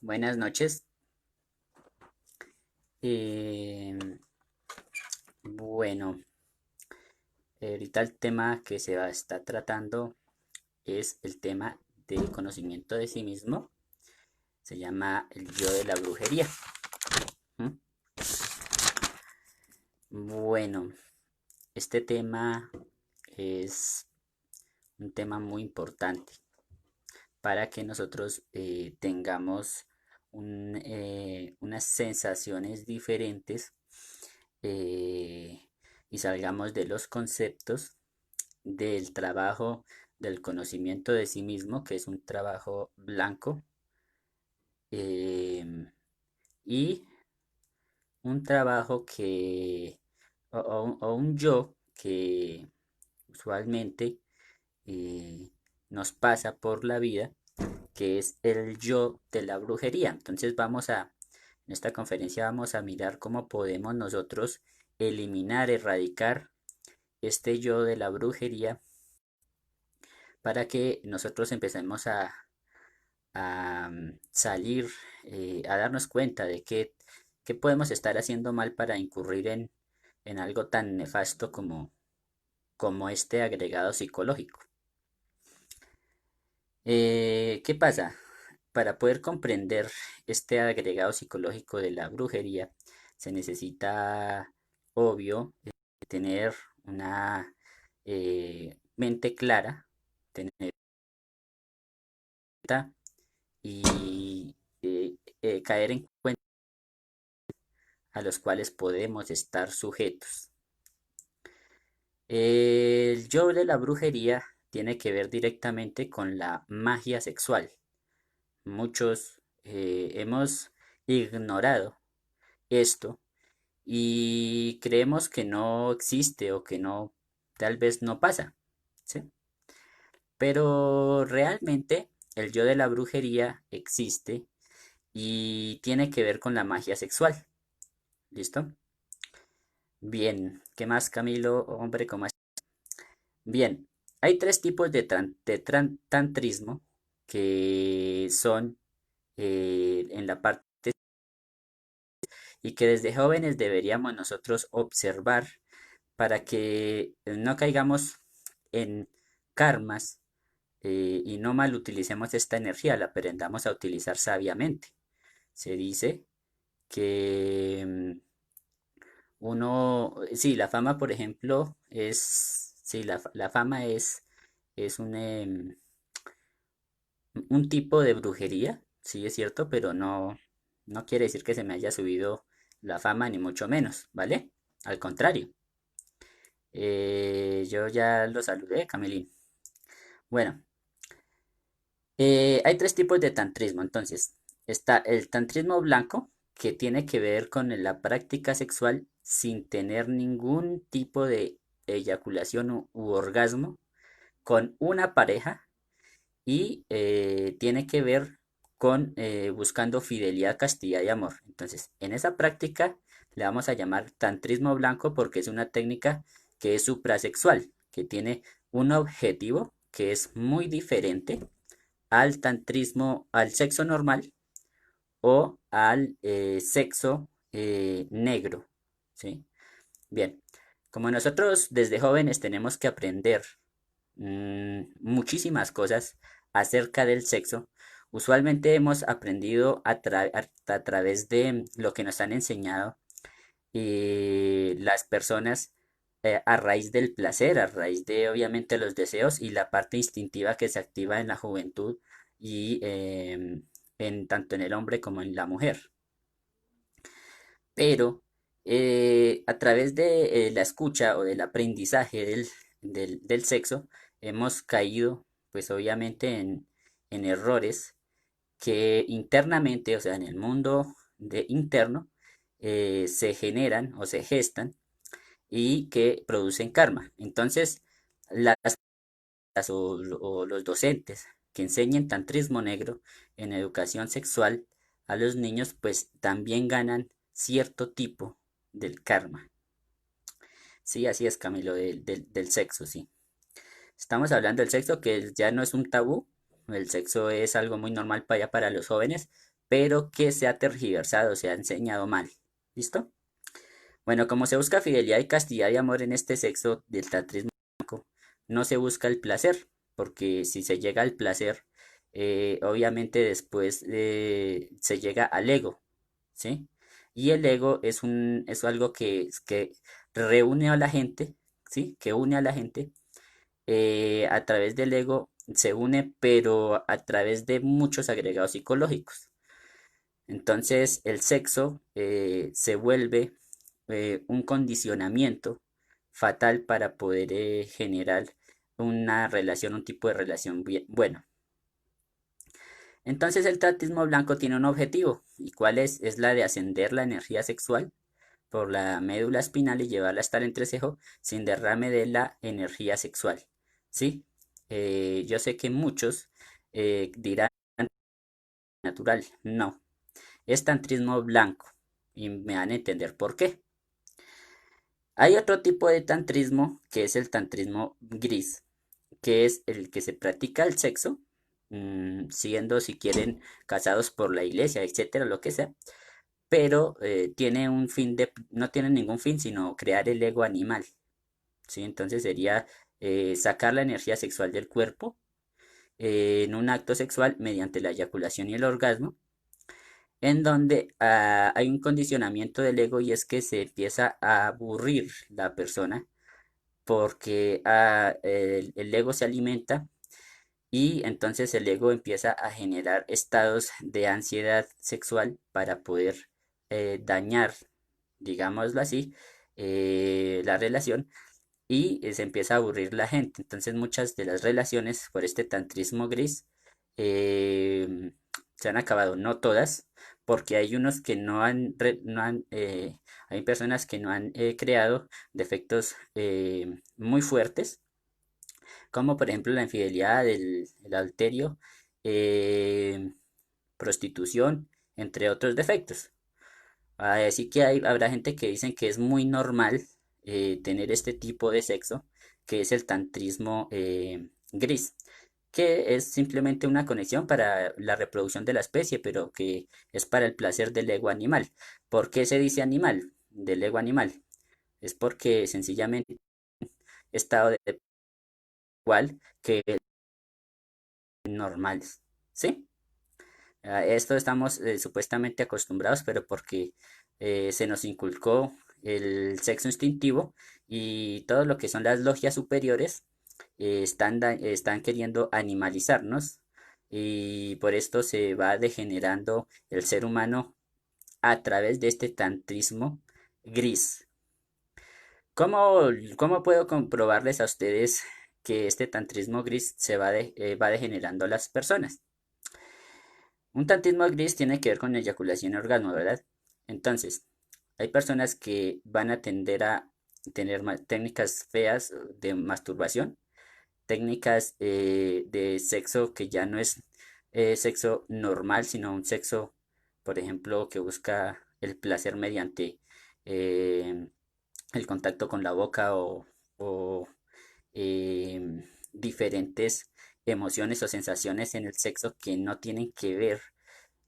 Buenas noches. Eh, bueno, ahorita el tema que está tratando es el tema del conocimiento de sí mismo. Se llama el yo de la brujería. ¿Mm? Bueno, este tema es un tema muy importante para que nosotros tengamos unas sensaciones diferentes eh, y salgamos de los conceptos del trabajo del conocimiento de sí mismo, que es un trabajo blanco, em, y un trabajo o un yo que usualmente eh, nos pasa por la vida, que es el yo de la brujería. Entonces en esta conferencia vamos a mirar cómo podemos nosotros eliminar, erradicar este yo de la brujería para que nosotros empecemos a salir, a darnos cuenta de qué podemos estar haciendo mal para incurrir en algo tan nefasto como este agregado psicológico. ¿Qué pasa? Para poder comprender este agregado psicológico de la brujería, se necesita, obvio, tener una mente clara, tener y caer en cuenta a los cuales podemos estar sujetos. El yo de la brujería tiene que ver directamente con la magia sexual. Muchos hemos ignorado esto y creemos que no existe o que no, tal vez no pasa, ¿sí? Pero realmente el yo de la brujería existe y tiene que ver con la magia sexual. ¿Listo? Bien, ¿qué más, Camilo? Hombre, ¿cómo estás? Bien, hay tres tipos de tantrismo que son en la parte y que desde jóvenes deberíamos nosotros observar para que no caigamos en karmas y no mal utilicemos esta energía, la aprendamos a utilizar sabiamente. Se dice que sí, la fama, por ejemplo, sí, la fama es un tipo de brujería, sí es cierto, pero no quiere decir que se me haya subido la fama, ni mucho menos, ¿vale? Al contrario, yo ya lo saludé, Camelín. Bueno, hay tres tipos de tantrismo, entonces, está el tantrismo blanco, que tiene que ver con la práctica sexual sin tener ningún tipo de eyaculación u orgasmo con una pareja y tiene que ver con buscando fidelidad, castidad y amor. Entonces, en esa práctica le vamos a llamar tantrismo blanco porque es una técnica que es suprasexual, que tiene un objetivo que es muy diferente al tantrismo, al sexo normal o al sexo negro, ¿sí? Bien, como nosotros desde jóvenes tenemos que aprender muchísimas cosas acerca del sexo. Usualmente hemos aprendido a través de lo que nos han enseñado las personas a raíz del placer, a raíz de obviamente los deseos y la parte instintiva que se activa en la juventud y tanto en el hombre como en la mujer. Pero a través de la escucha o del aprendizaje del sexo, hemos caído, pues obviamente, en errores que internamente, o sea, en el mundo interno, se generan o se gestan y que producen karma. Entonces, las o los docentes que enseñen tantrismo negro en educación sexual a los niños, pues también ganan cierto tipo del karma. Sí, así es, Camilo, del sexo, sí. Estamos hablando del sexo que ya no es un tabú, el sexo es algo muy normal para allá para los jóvenes, pero que se ha tergiversado, se ha enseñado mal. ¿Listo? Bueno, como se busca fidelidad y castidad y amor en este sexo del tantrismo, no se busca el placer, porque si se llega al placer, obviamente después se llega al ego, ¿sí? Y el ego es algo que reúne a la gente, ¿sí? Que une a la gente. A través del ego se une, pero a través de muchos agregados psicológicos. Entonces el sexo se vuelve un condicionamiento fatal para poder generar una relación, un tipo de relación bueno. Entonces el tratismo blanco tiene un objetivo, ¿y cuál es? Es la de ascender la energía sexual por la médula espinal y llevarla hasta el entrecejo sin derrame de la energía sexual. ¿Sí? Yo sé que muchos dirán natural, no, es tantrismo blanco y me van a entender por qué. Hay otro tipo de tantrismo que es el tantrismo gris, que es el que se practica el sexo, siendo si quieren casados por la iglesia, etcétera, lo que sea, pero tiene un fin no tiene ningún fin sino crear el ego animal, ¿sí? Entonces sería sacar la energía sexual del cuerpo en un acto sexual mediante la eyaculación y el orgasmo, en donde hay un condicionamiento del ego y es que se empieza a aburrir la persona porque el ego se alimenta y entonces el ego empieza a generar estados de ansiedad sexual para poder dañar, digámoslo así, la relación y se empieza a aburrir la gente. Entonces muchas de las relaciones por este tantrismo gris eh, se han acabado, no todas, porque hay unos que hay personas que no han creado defectos muy fuertes, como por ejemplo la infidelidad, el adulterio, eh, prostitución, entre otros defectos. Así que habrá gente que dicen que es muy normal tener este tipo de sexo, que es el tantrismo gris, que es simplemente una conexión para la reproducción de la especie, pero que es para el placer del ego animal. ¿Por qué se dice animal? Del ego animal. Es porque sencillamente estado de igual que normales, ¿sí? A esto estamos supuestamente acostumbrados, pero porque se nos inculcó el sexo instintivo y todo lo que son las logias superiores están queriendo animalizarnos y por esto se va degenerando el ser humano a través de este tantrismo gris. ¿Cómo, cómo puedo comprobarles a ustedes que este tantrismo gris va degenerando a las personas? Un tantismo gris tiene que ver con eyaculación y orgasmo, ¿verdad? Entonces, hay personas que van a tender a tener técnicas feas de masturbación, técnicas de sexo que ya no es sexo normal, sino un sexo, por ejemplo, que busca el placer mediante eh, el contacto con la boca o diferentes emociones o sensaciones en el sexo que no tienen que ver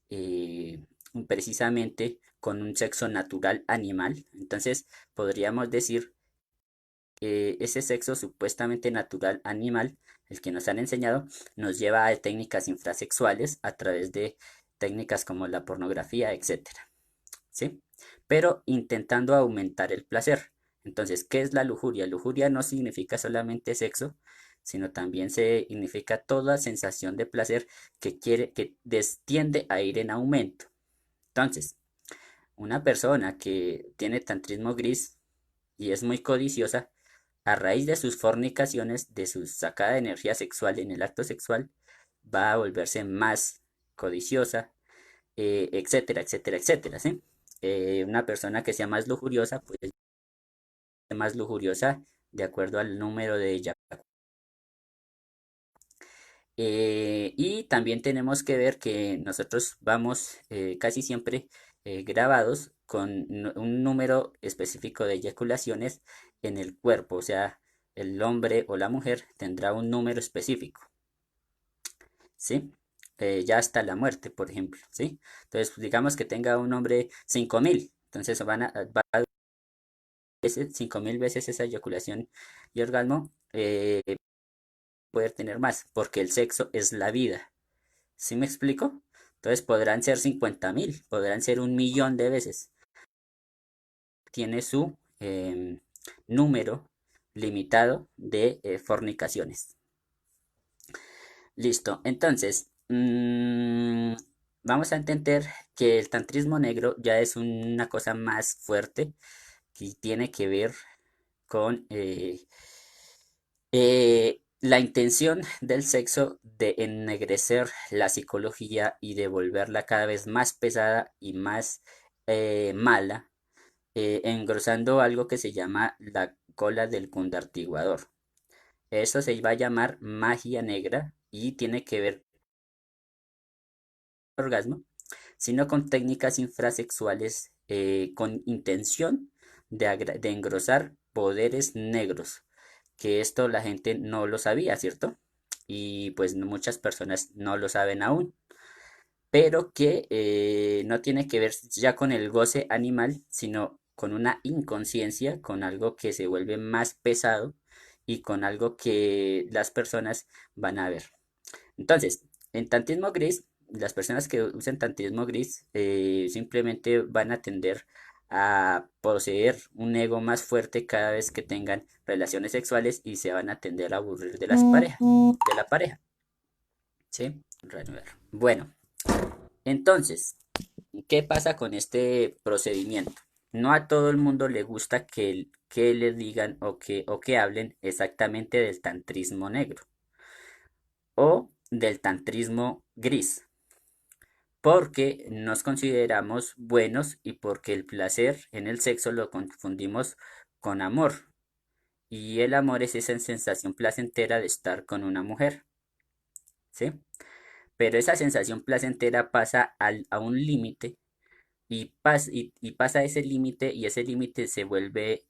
eh, precisamente con un sexo natural animal. Entonces podríamos decir que ese sexo supuestamente natural animal, el que nos han enseñado, nos lleva a técnicas infrasexuales a través de técnicas como la pornografía, etcétera, ¿sí? Pero intentando aumentar el placer. Entonces, ¿qué es la lujuria? Lujuria no significa solamente sexo, sino también significa toda sensación de placer que tiende a ir en aumento. Entonces, una persona que tiene tantrismo gris y es muy codiciosa, a raíz de sus fornicaciones, de su sacada de energía sexual en el acto sexual, va a volverse más codiciosa, etcétera, etcétera, etcétera, ¿sí? Una persona que sea más lujuriosa, pues más lujuriosa de acuerdo al número de ella. Y también tenemos que ver que nosotros vamos casi siempre grabados con un número específico de eyaculaciones en el cuerpo, o sea, el hombre o la mujer tendrá un número específico. ¿sí? Ya hasta la muerte, por ejemplo, ¿sí? Entonces, digamos que tenga un hombre 5000, entonces va a veces, 5000 veces esa eyaculación y orgasmo, poder tener más, porque el sexo es la vida, ¿sí me explico? Entonces podrán ser 50.000, podrán ser 1.000.000 de veces. Tiene su número limitado de fornicaciones. Listo, entonces, vamos a entender que el tantrismo negro ya es una cosa más fuerte que tiene que ver con la intención del sexo de ennegrecer la psicología y de volverla cada vez más pesada y más mala, engrosando algo que se llama la cola del cundartiguador. Eso se va a llamar magia negra y tiene que ver con el orgasmo, sino con técnicas infrasexuales con intención de engrosar poderes negros, que esto la gente no lo sabía, ¿cierto? Y pues muchas personas no lo saben aún, pero que no tiene que ver ya con el goce animal, sino con una inconsciencia, con algo que se vuelve más pesado y con algo que las personas van a ver. Entonces, en tantismo gris, las personas que usan tantismo gris simplemente van a tender a poseer un ego más fuerte cada vez que tengan relaciones sexuales y se van a tender a aburrir de las parejas, de la pareja, ¿sí? Reanudar. Bueno, entonces, ¿qué pasa con este procedimiento? No a todo el mundo le gusta que le digan o que hablen exactamente del tantrismo negro o del tantrismo gris, porque nos consideramos buenos y porque el placer en el sexo lo confundimos con amor. Y el amor es esa sensación placentera de estar con una mujer, ¿sí? Pero esa sensación placentera pasa a un límite y pasa ese límite y ese límite se vuelve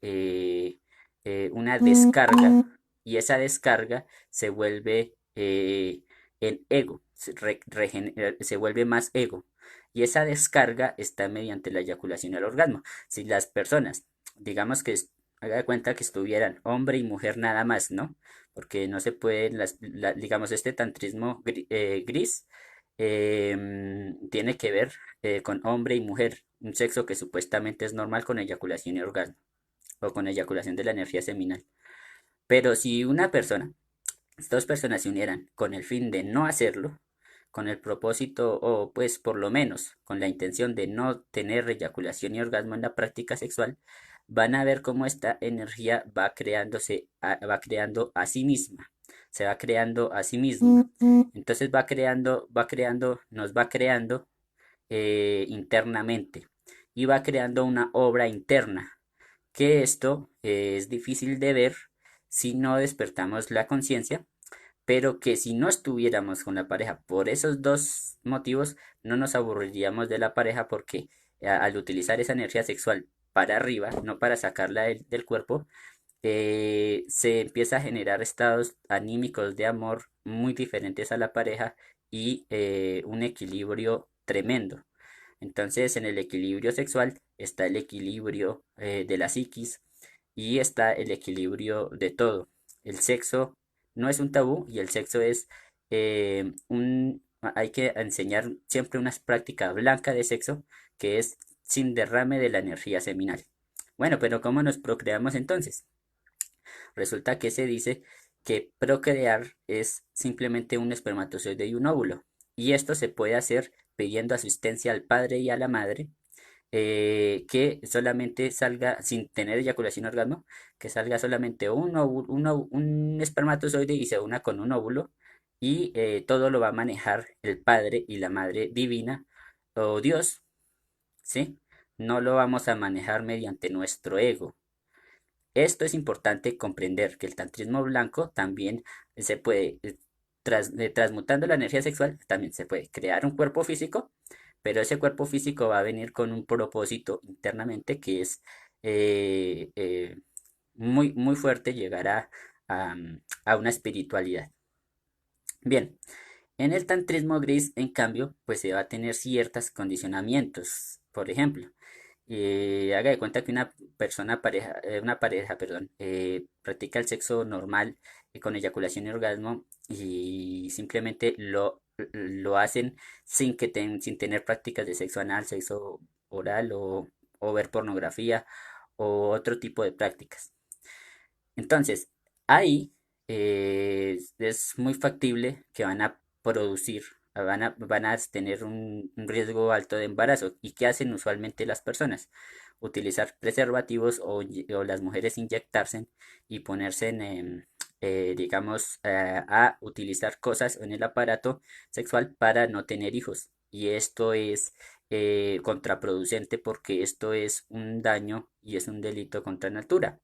una descarga y esa descarga se vuelve en ego, se vuelve más ego y esa descarga está mediante la eyaculación al orgasmo. Si las personas, digamos que haga de cuenta que estuvieran hombre y mujer nada más, ¿no? Porque no se puede, digamos, este tantrismo gris tiene que ver con hombre y mujer, un sexo que supuestamente es normal con eyaculación y orgasmo, o con eyaculación de la energía seminal. Pero si una persona, dos personas se unieran con el fin de no hacerlo, con el propósito, o pues por lo menos con la intención de no tener eyaculación y orgasmo en la práctica sexual, van a ver cómo esta energía va creándose, va creando a sí misma, se va creando a sí misma. Entonces nos va creando internamente y va creando una obra interna, que esto es difícil de ver si no despertamos la conciencia, pero que si no estuviéramos con la pareja por esos dos motivos, no nos aburriríamos de la pareja porque al utilizar esa energía sexual para arriba, no para sacarla del cuerpo, se empieza a generar estados anímicos de amor muy diferentes a la pareja y un equilibrio tremendo. Entonces, en el equilibrio sexual está el equilibrio de la psiquis y está el equilibrio de todo. El sexo no es un tabú y el sexo es hay que enseñar siempre una práctica blanca de sexo que es sin derrame de la energía seminal. Bueno, pero ¿cómo nos procreamos entonces? Resulta que se dice que procrear es simplemente un espermatozoide y un óvulo. Y esto se puede hacer pidiendo asistencia al padre y a la madre, que solamente salga sin tener eyaculación orgasmo, que salga solamente un espermatozoide y se una con un óvulo. Y todo lo va a manejar el padre y la madre divina o Dios, ¿sí? No lo vamos a manejar mediante nuestro ego. Esto es importante comprender que el tantrismo blanco también se puede, transmutando la energía sexual, también se puede crear un cuerpo físico, pero ese cuerpo físico va a venir con un propósito internamente que es eh, eh, muy, muy fuerte, llegar a una espiritualidad. Bien, En el tantrismo gris, en cambio, pues se va a tener ciertos condicionamientos. Por ejemplo, haga de cuenta que una pareja, perdón, practica el sexo normal con eyaculación y orgasmo y simplemente lo hacen sin tener prácticas de sexo anal, sexo oral o ver pornografía o otro tipo de prácticas. Entonces, ahí es muy factible que van a producir, van a tener un riesgo alto de embarazo. ¿Y qué hacen usualmente las personas? Utilizar preservativos o las mujeres inyectarse y ponerse digamos, a utilizar cosas en el aparato sexual para no tener hijos. Y esto es contraproducente porque esto es un daño y es un delito contra natura.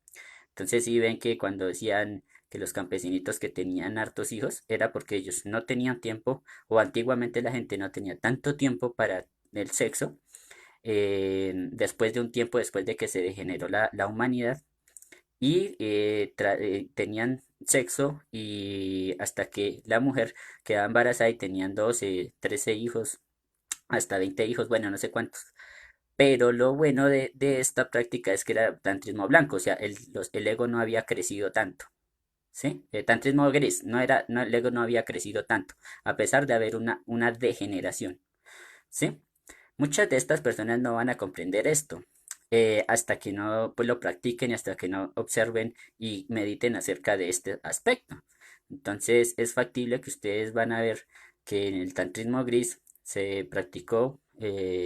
Entonces sí ven que cuando decían que los campesinitos que tenían hartos hijos era porque ellos no tenían tiempo o antiguamente la gente no tenía tanto tiempo para el sexo. Después de un tiempo, después de que se degeneró la humanidad y tenían sexo y hasta que la mujer quedaba embarazada y tenían 12 13 hijos, hasta 20 hijos, bueno, no sé cuántos. Pero lo bueno de esta práctica es que era tantrismo blanco, o sea, el ego no había crecido tanto, ¿sí? El tantrismo gris, el ego no había crecido tanto, a pesar de haber una degeneración, ¿sí? Muchas de estas personas no van a comprender esto hasta que no pues, lo practiquen y hasta que no observen y mediten acerca de este aspecto. Entonces es factible que ustedes van a ver que en el tantrismo gris se practicó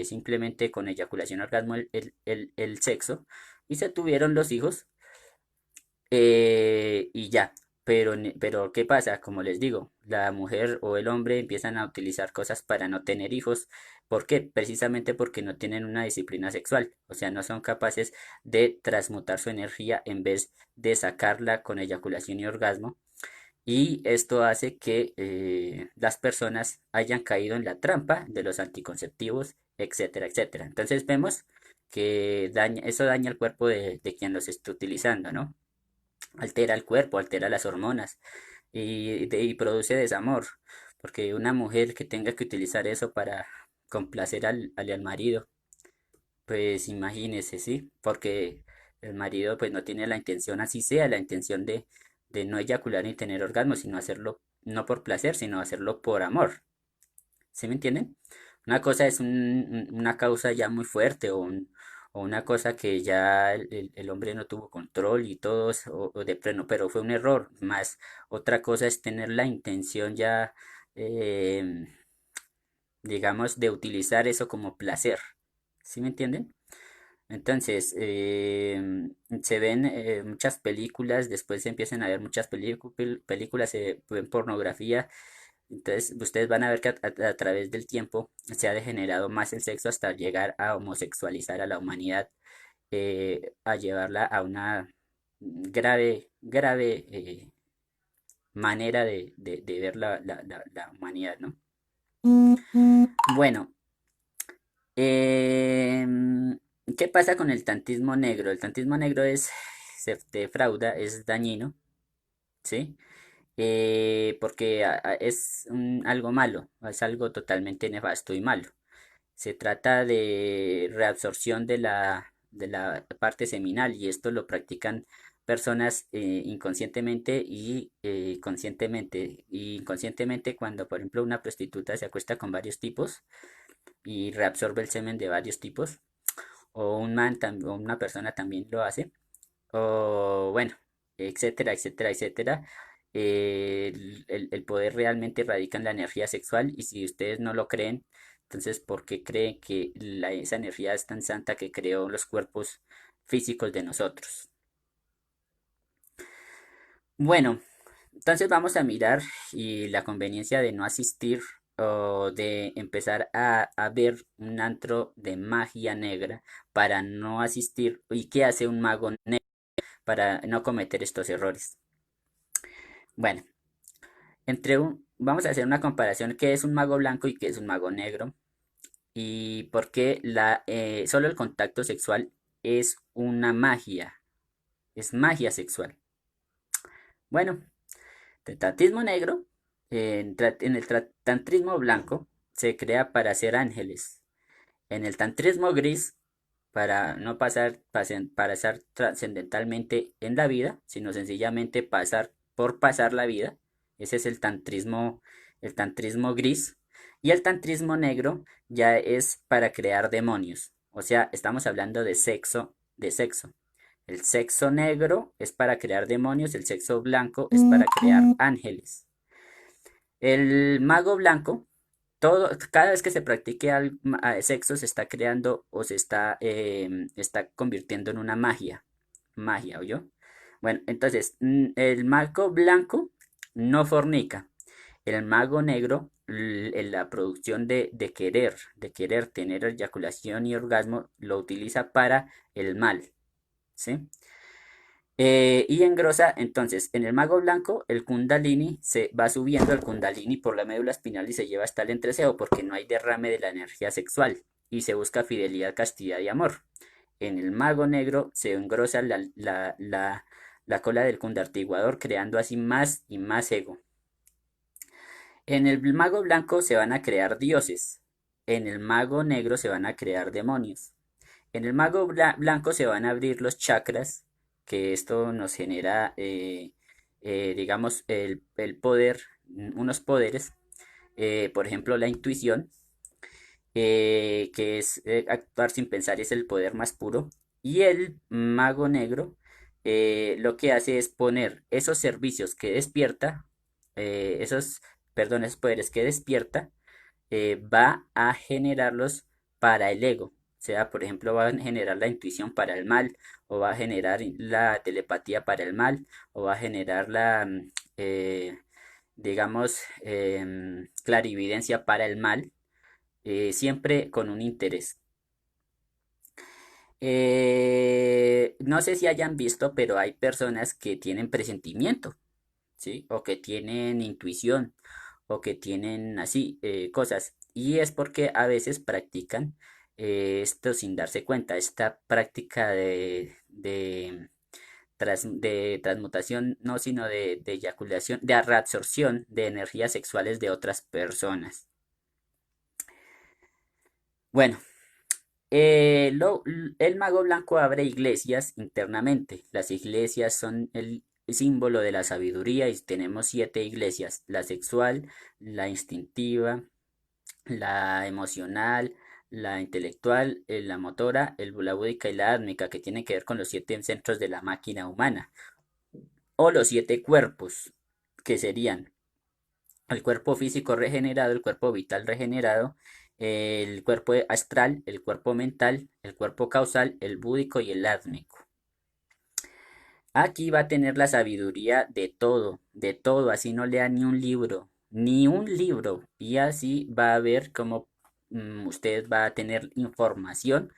simplemente con eyaculación orgasmo el sexo y se tuvieron los hijos y ya. Pero, ¿qué pasa? Como les digo, la mujer o el hombre empiezan a utilizar cosas para no tener hijos. ¿Por qué? Precisamente porque no tienen una disciplina sexual. O sea, no son capaces de transmutar su energía en vez de sacarla con eyaculación y orgasmo. Y esto hace que las personas hayan caído en la trampa de los anticonceptivos, etcétera, etcétera. Entonces vemos que eso daña el cuerpo de quien los está utilizando, ¿no? Altera el cuerpo, altera las hormonas y produce desamor, porque una mujer que tenga que utilizar eso para complacer al marido, pues imagínese, ¿sí? Porque el marido pues no tiene la intención, así sea, la intención de no eyacular ni tener orgasmo, sino hacerlo no por placer, sino hacerlo por amor, ¿sí me entienden? Una cosa es una causa ya muy fuerte o una cosa que ya el hombre no tuvo control y todo, o de pleno, pero fue un error. Más otra cosa es tener la intención ya, em, digamos, de utilizar eso como placer. ¿Sí me entienden? Entonces, se ven muchas películas, después se empiezan a ver muchas películas, se ven pornografía. Entonces, ustedes van a ver que a través del tiempo se ha degenerado más el sexo hasta llegar a homosexualizar a la humanidad, a llevarla a una grave, grave manera de ver la humanidad, ¿no? Bueno, em, ¿qué pasa con el tantismo negro? El tantismo negro se defrauda, es dañino, ¿sí? Porque es algo malo, es algo totalmente nefasto y malo. Se trata de reabsorción de la parte seminal y esto lo practican personas inconscientemente y conscientemente. Y inconscientemente cuando, por ejemplo, una prostituta se acuesta con varios tipos y reabsorbe el semen de varios tipos, o o una persona también lo hace, o bueno, etcétera, etcétera, etcétera. El poder realmente radica en la energía sexual y si ustedes no lo creen, entonces ¿por qué creen que esa energía es tan santa que creó los cuerpos físicos de nosotros? Bueno, entonces vamos a mirar y la conveniencia de no asistir o de empezar a ver un antro de magia negra para no asistir y qué hace un mago negro para no cometer estos errores. Bueno, vamos a hacer una comparación qué es un mago blanco y qué es un mago negro y por qué solo el contacto sexual es una magia, es magia sexual. Bueno, el taoísmo negro En el tantrismo blanco se crea para ser ángeles. En el tantrismo gris, para no pasar trascendentalmente en la vida, sino sencillamente pasar por pasar la vida. Ese es el tantrismo gris. Y el tantrismo negro ya es para crear demonios. O sea, estamos hablando de sexo, de sexo. El sexo negro es para crear demonios, el sexo blanco es para crear ángeles. El mago blanco, cada vez que se practique sexo se está creando o está convirtiendo en una magia, ¿oyó? Bueno, entonces, el mago blanco no fornica. El mago negro, en la producción de querer tener eyaculación y orgasmo, lo utiliza para el mal, ¿sí? Y engrosa, entonces, en el mago blanco, el kundalini se va subiendo el kundalini por la médula espinal y se lleva hasta el entrecejo porque no hay derrame de la energía sexual y se busca fidelidad, castidad y amor. En el mago negro se engrosa la cola del kundartiguador, creando así más y más ego. En el mago blanco se van a crear dioses. En el mago negro se van a crear demonios. En el mago blanco se van a abrir los chakras, que esto nos genera, digamos, el poder, unos poderes, por ejemplo, la intuición, que es actuar sin pensar, es el poder más puro. Y el mago negro lo que hace es poner esos servicios que despierta, esos, perdón, esos poderes que despierta, va a generarlos para el ego. O sea, por ejemplo, va a generar la intuición para el mal, o va a generar la telepatía para el mal, o va a generar digamos, clarividencia para el mal, siempre con un interés. No sé si hayan visto, pero hay personas que tienen presentimiento, ¿sí? O que tienen intuición, o que tienen así cosas. Y es porque a veces practican esto sin darse cuenta, esta práctica de transmutación, no, sino de eyaculación, de reabsorción de energías sexuales de otras personas. Bueno, el mago blanco abre iglesias internamente. Las iglesias son el símbolo de la sabiduría y tenemos 7 iglesias: la sexual, la instintiva, la emocional, la intelectual, la motora, la búdica y la átmica, que tienen que ver con los 7 centros de la máquina humana, o los 7 cuerpos, que serían el cuerpo físico regenerado, el cuerpo vital regenerado, el cuerpo astral, el cuerpo mental, el cuerpo causal, el búdico y el átmico. Aquí va a tener la sabiduría de todo, así no lea ni un libro, y así va a ver cómo usted va a tener información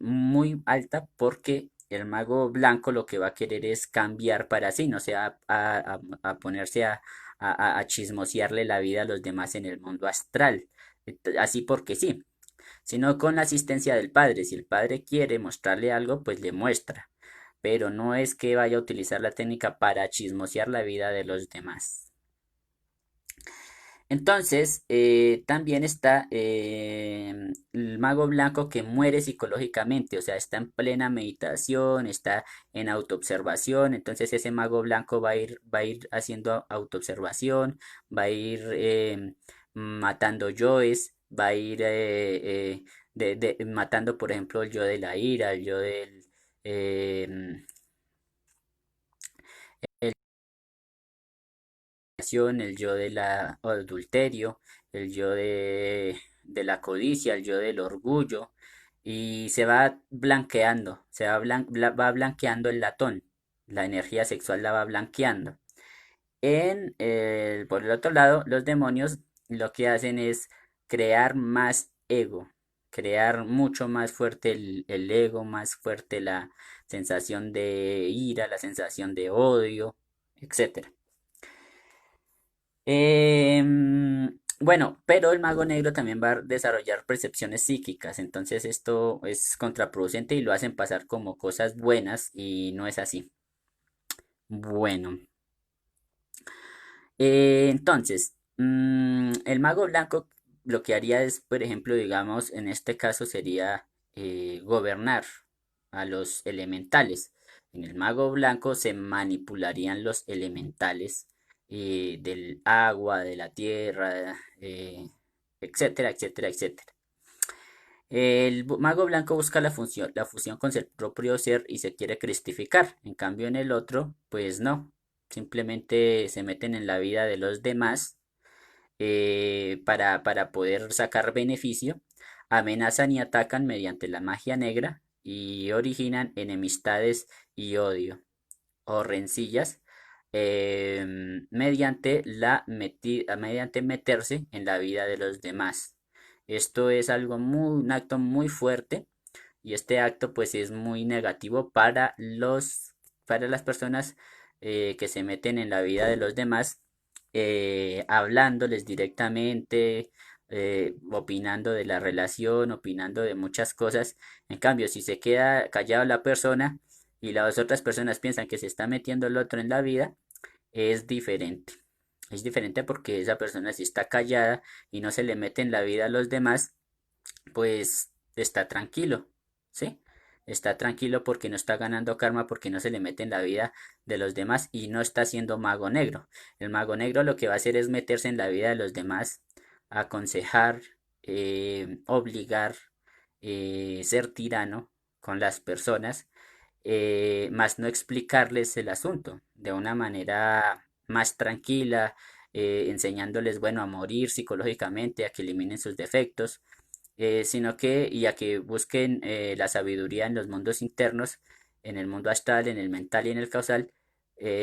muy alta, porque el mago blanco lo que va a querer es cambiar para sí, no sea a ponerse a chismosearle la vida a los demás en el mundo astral, así porque sí, sino con la asistencia del padre. Si el padre quiere mostrarle algo, pues le muestra, pero no es que vaya a utilizar la técnica para chismosear la vida de los demás. Entonces, también está el mago blanco que muere psicológicamente, o sea, está en plena meditación, está en autoobservación. Entonces ese mago blanco va a ir haciendo autoobservación, va a ir matando yoes, va a ir matando, por ejemplo, el yo de la ira, el yo del... em, el yo del adulterio, el yo de la codicia, el yo del orgullo, y se va blanqueando, va blanqueando el latón, la energía sexual la va blanqueando. Por el otro lado, los demonios lo que hacen es crear más ego, crear mucho más fuerte el ego, más fuerte la sensación de ira, la sensación de odio, etcétera. Bueno, pero el mago negro también va a desarrollar percepciones psíquicas, entonces esto es contraproducente y lo hacen pasar como cosas buenas y no es así. Bueno, Entonces, el mago blanco lo que haría es, por ejemplo, digamos, en este caso sería gobernar a los elementales. En el mago blanco se manipularían los elementales del agua, de la tierra, etcétera, etcétera, etcétera. El mago blanco busca la fusión con el propio ser y se quiere cristificar. En cambio, en el otro, pues no. Simplemente se meten en la vida de los demás para poder sacar beneficio. Amenazan y atacan mediante la magia negra y originan enemistades y odio o rencillas mediante meterse en la vida de los demás. Esto es un acto muy fuerte y este acto pues es muy negativo para las personas que se meten en la vida de los demás, hablándoles directamente, opinando de la relación, opinando de muchas cosas. En cambio, si se queda callado la persona y las otras personas piensan que se está metiendo el otro en la vida, es diferente. Es diferente porque esa persona si está callada y no se le mete en la vida a los demás, pues está tranquilo, ¿sí? Está tranquilo porque no está ganando karma, porque no se le mete en la vida de los demás y no está siendo mago negro. El mago negro lo que va a hacer es meterse en la vida de los demás, aconsejar, obligar, ser tirano con las personas, más no explicarles el asunto de una manera más tranquila, enseñándoles, bueno, a morir psicológicamente, a que eliminen sus defectos, sino que y a que busquen la sabiduría en los mundos internos, en el mundo astral, en el mental y en el causal,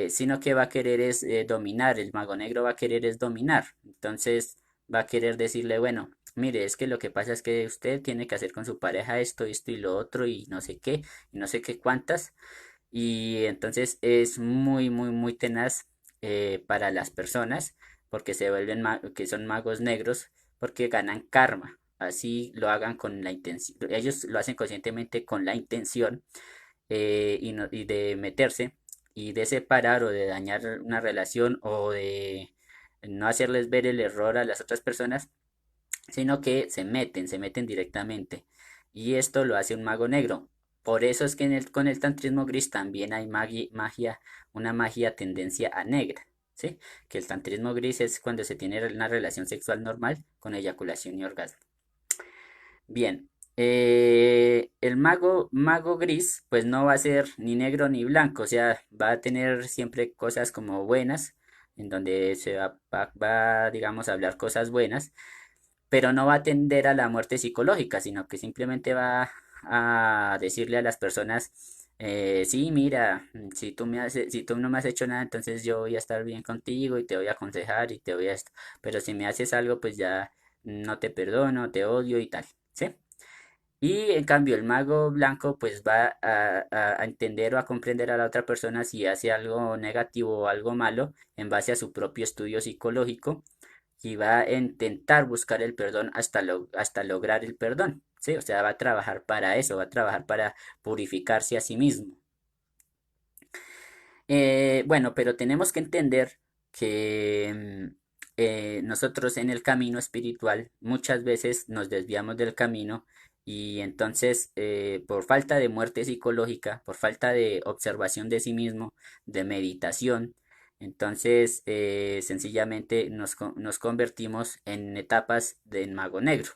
sino que va a querer es dominar, el mago negro va a querer es dominar, entonces va a querer decirle, bueno, mire, es que lo que pasa es que usted tiene que hacer con su pareja esto, esto y lo otro y no sé qué cuántas, y entonces es muy, muy, muy tenaz para las personas porque que son magos negros porque ganan karma. Así lo hagan con la intención. Ellos lo hacen conscientemente con la intención y de meterse y de separar o de dañar una relación o de no hacerles ver el error a las otras personas, sino que se meten directamente. Y esto lo hace un mago negro. Por eso es que con el tantrismo gris también hay magia, una magia tendencia a negra, ¿sí? Que el tantrismo gris es cuando se tiene una relación sexual normal con eyaculación y orgasmo. Bien, el mago gris, pues no va a ser ni negro ni blanco, o sea, va a tener siempre cosas como buenas, en donde digamos, a hablar cosas buenas, pero no va a tender a la muerte psicológica, sino que simplemente va a decirle a las personas, sí, mira, si tú no me has hecho nada, entonces yo voy a estar bien contigo y te voy a aconsejar y te voy a esto, pero si me haces algo, pues ya no te perdono, te odio y tal, ¿sí? Y en cambio el mago blanco pues va a entender o a comprender a la otra persona si hace algo negativo o algo malo en base a su propio estudio psicológico y va a intentar buscar el perdón hasta lograr el perdón, ¿sí? O sea, va a trabajar para eso, va a trabajar para purificarse a sí mismo. Bueno, pero tenemos que entender que nosotros en el camino espiritual muchas veces nos desviamos del camino y entonces por falta de muerte psicológica, por falta de observación de sí mismo, de meditación, entonces sencillamente nos convertimos en etapas del mago negro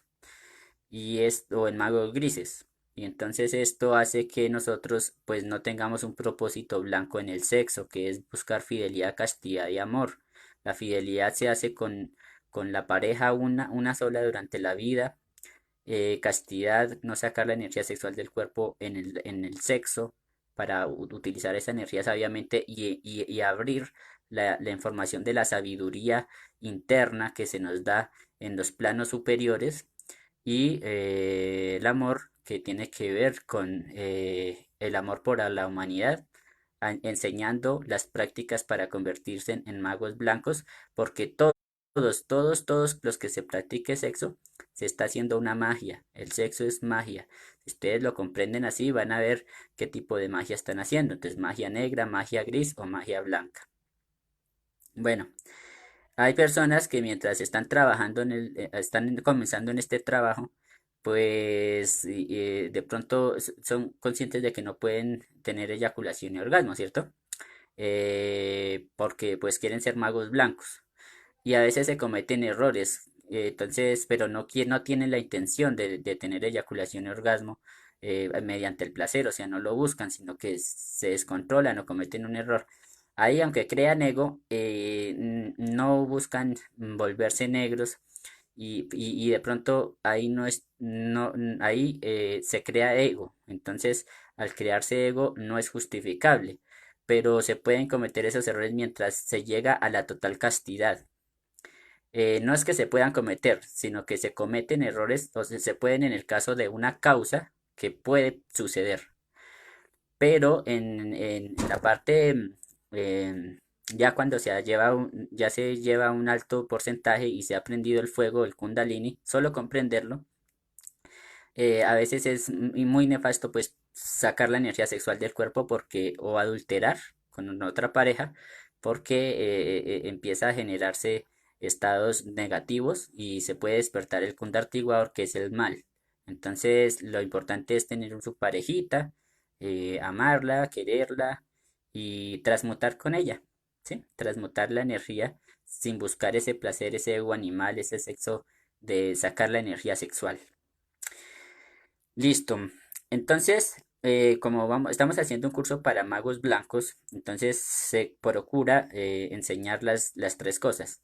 o en magos grises. Y entonces esto hace que nosotros pues no tengamos un propósito blanco en el sexo, que es buscar fidelidad, castidad y amor. La fidelidad se hace con la pareja una sola durante la vida. Castidad, no sacar la energía sexual del cuerpo en el sexo para utilizar esa energía sabiamente y abrir la información de la sabiduría interna que se nos da en los planos superiores y el amor que tiene que ver con el amor por la humanidad, enseñando las prácticas para convertirse en magos blancos, porque todos los que se practique sexo, se está haciendo una magia, el sexo es magia. Si ustedes lo comprenden así, van a ver qué tipo de magia están haciendo, entonces magia negra, magia gris o magia blanca. Bueno. Hay personas que mientras están trabajando están comenzando en este trabajo, pues de pronto son conscientes de que no pueden tener eyaculación y orgasmo, ¿cierto? Porque pues quieren ser magos blancos y a veces se cometen errores, entonces, pero no tienen la intención de tener eyaculación y orgasmo mediante el placer, o sea, no lo buscan, sino que se descontrolan o cometen un error. Ahí, aunque crean ego, no buscan volverse negros y de pronto ahí no es, no, ahí se crea ego. Entonces, al crearse ego no es justificable, pero se pueden cometer esos errores mientras se llega a la total castidad. No es que se puedan cometer, sino que se cometen errores o se pueden en el caso de una causa que puede suceder. Pero en la parte, ya cuando ya se lleva un alto porcentaje y se ha prendido el fuego, el Kundalini, solo comprenderlo, a veces es muy nefasto pues sacar la energía sexual del cuerpo porque o adulterar con otra pareja porque empieza a generarse estados negativos y se puede despertar el kundartiguador que es el mal. Entonces lo importante es tener su parejita, amarla, quererla y transmutar con ella, ¿sí? Transmutar la energía sin buscar ese placer, ese ego animal, ese sexo de sacar la energía sexual. Listo. Entonces, como estamos haciendo un curso para magos blancos, entonces se procura enseñar las tres cosas.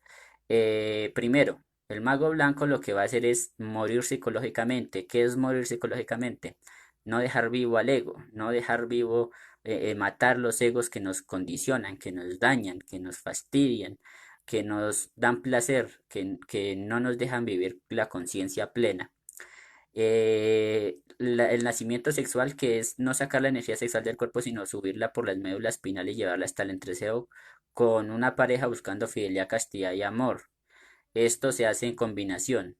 Primero, el mago blanco lo que va a hacer es morir psicológicamente. ¿Qué es morir psicológicamente? No dejar vivo al ego, no dejar vivo, matar los egos que nos condicionan, que nos dañan, que nos fastidian, que nos dan placer, que no nos dejan vivir la conciencia plena. El nacimiento sexual, que es no sacar la energía sexual del cuerpo, sino subirla por las médulas espinales y llevarla hasta el entreseo con una pareja buscando fidelidad, castidad y amor. Esto se hace en combinación.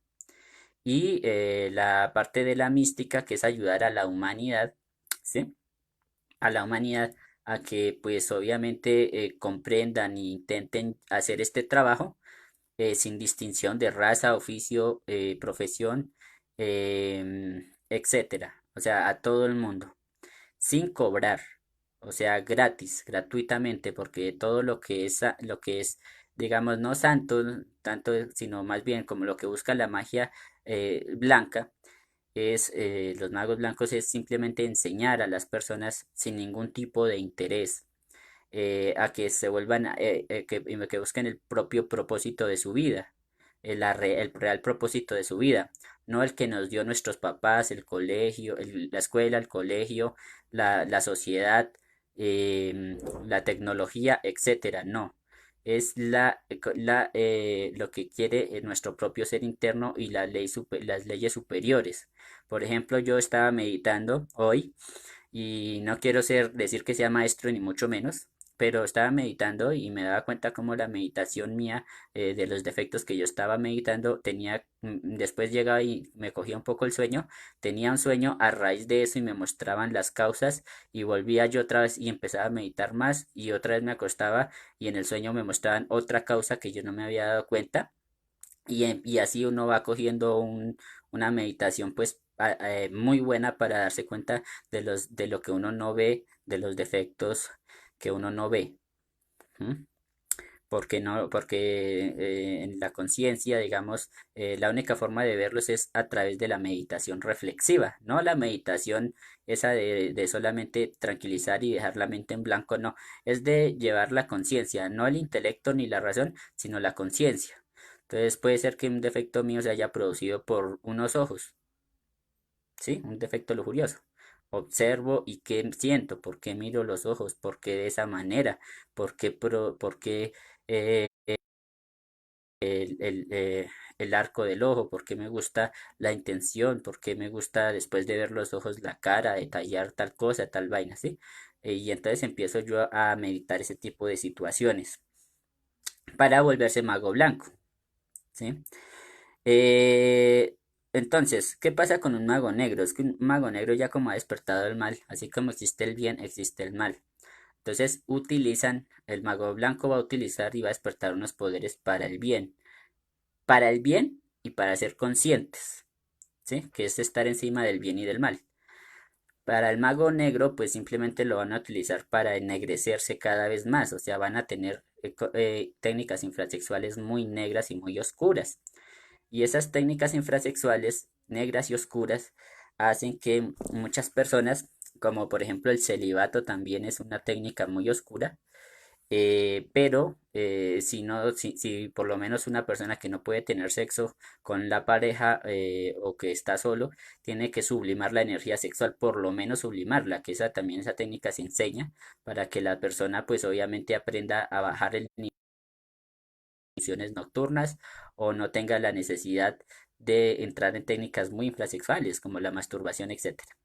Y la parte de la mística, que es ayudar a la humanidad, ¿sí? A la humanidad a que pues obviamente comprendan e intenten hacer este trabajo sin distinción de raza, oficio, profesión, etcétera. O sea, a todo el mundo, sin cobrar, o sea, gratis, gratuitamente, porque todo lo que es, digamos, no santo, tanto, sino más bien como lo que busca la magia blanca, los magos blancos es simplemente enseñar a las personas sin ningún tipo de interés a que se vuelvan, que busquen el propio propósito de su vida, el real propósito de su vida, no el que nos dio nuestros papás, el colegio, la escuela, el colegio, la sociedad, la tecnología, etcétera, no. Es lo que quiere nuestro propio ser interno y las leyes superiores. Por ejemplo, yo estaba meditando hoy y no quiero decir que sea maestro ni mucho menos, pero estaba meditando y me daba cuenta como la meditación mía de los defectos que yo estaba meditando tenía, después llegaba y me cogía un poco el sueño, tenía un sueño a raíz de eso y me mostraban las causas y volvía yo otra vez y empezaba a meditar más y otra vez me acostaba y en el sueño me mostraban otra causa que yo no me había dado cuenta y así uno va cogiendo una meditación pues muy buena para darse cuenta de lo que uno no ve, de los defectos que uno no ve. ¿M? Porque no, porque en la conciencia, digamos, la única forma de verlos es a través de la meditación reflexiva, no la meditación esa de solamente tranquilizar y dejar la mente en blanco, no, es de llevar la conciencia, no el intelecto ni la razón, sino la conciencia. Entonces puede ser que un defecto mío se haya producido por unos ojos, ¿sí? Un defecto lujurioso. Observo y qué siento, por qué miro los ojos, por qué de esa manera, por qué el arco del ojo, por qué me gusta la intención, por qué me gusta después de ver los ojos la cara, detallar tal cosa, tal vaina, ¿sí? Y entonces empiezo yo a meditar ese tipo de situaciones para volverse mago blanco, ¿sí? Eh, entonces, ¿qué pasa con un mago negro? Es que un mago negro ya como ha despertado el mal, así como existe el bien, existe el mal. Entonces el mago blanco va a utilizar y va a despertar unos poderes para el bien y para ser conscientes, ¿sí? Que es estar encima del bien y del mal. Para el mago negro, pues simplemente lo van a utilizar para ennegrecerse cada vez más, o sea, van a tener técnicas infrasexuales muy negras y muy oscuras. Y esas técnicas infrasexuales negras y oscuras hacen que muchas personas, como por ejemplo el celibato también es una técnica muy oscura, pero si no, si por lo menos una persona que no puede tener sexo con la pareja o que está solo, tiene que sublimar la energía sexual, por lo menos sublimarla, que esa también esa técnica se enseña para que la persona pues obviamente aprenda a bajar el nivel de funciones nocturnas o no tenga la necesidad de entrar en técnicas muy infrasexuales como la masturbación, etcétera.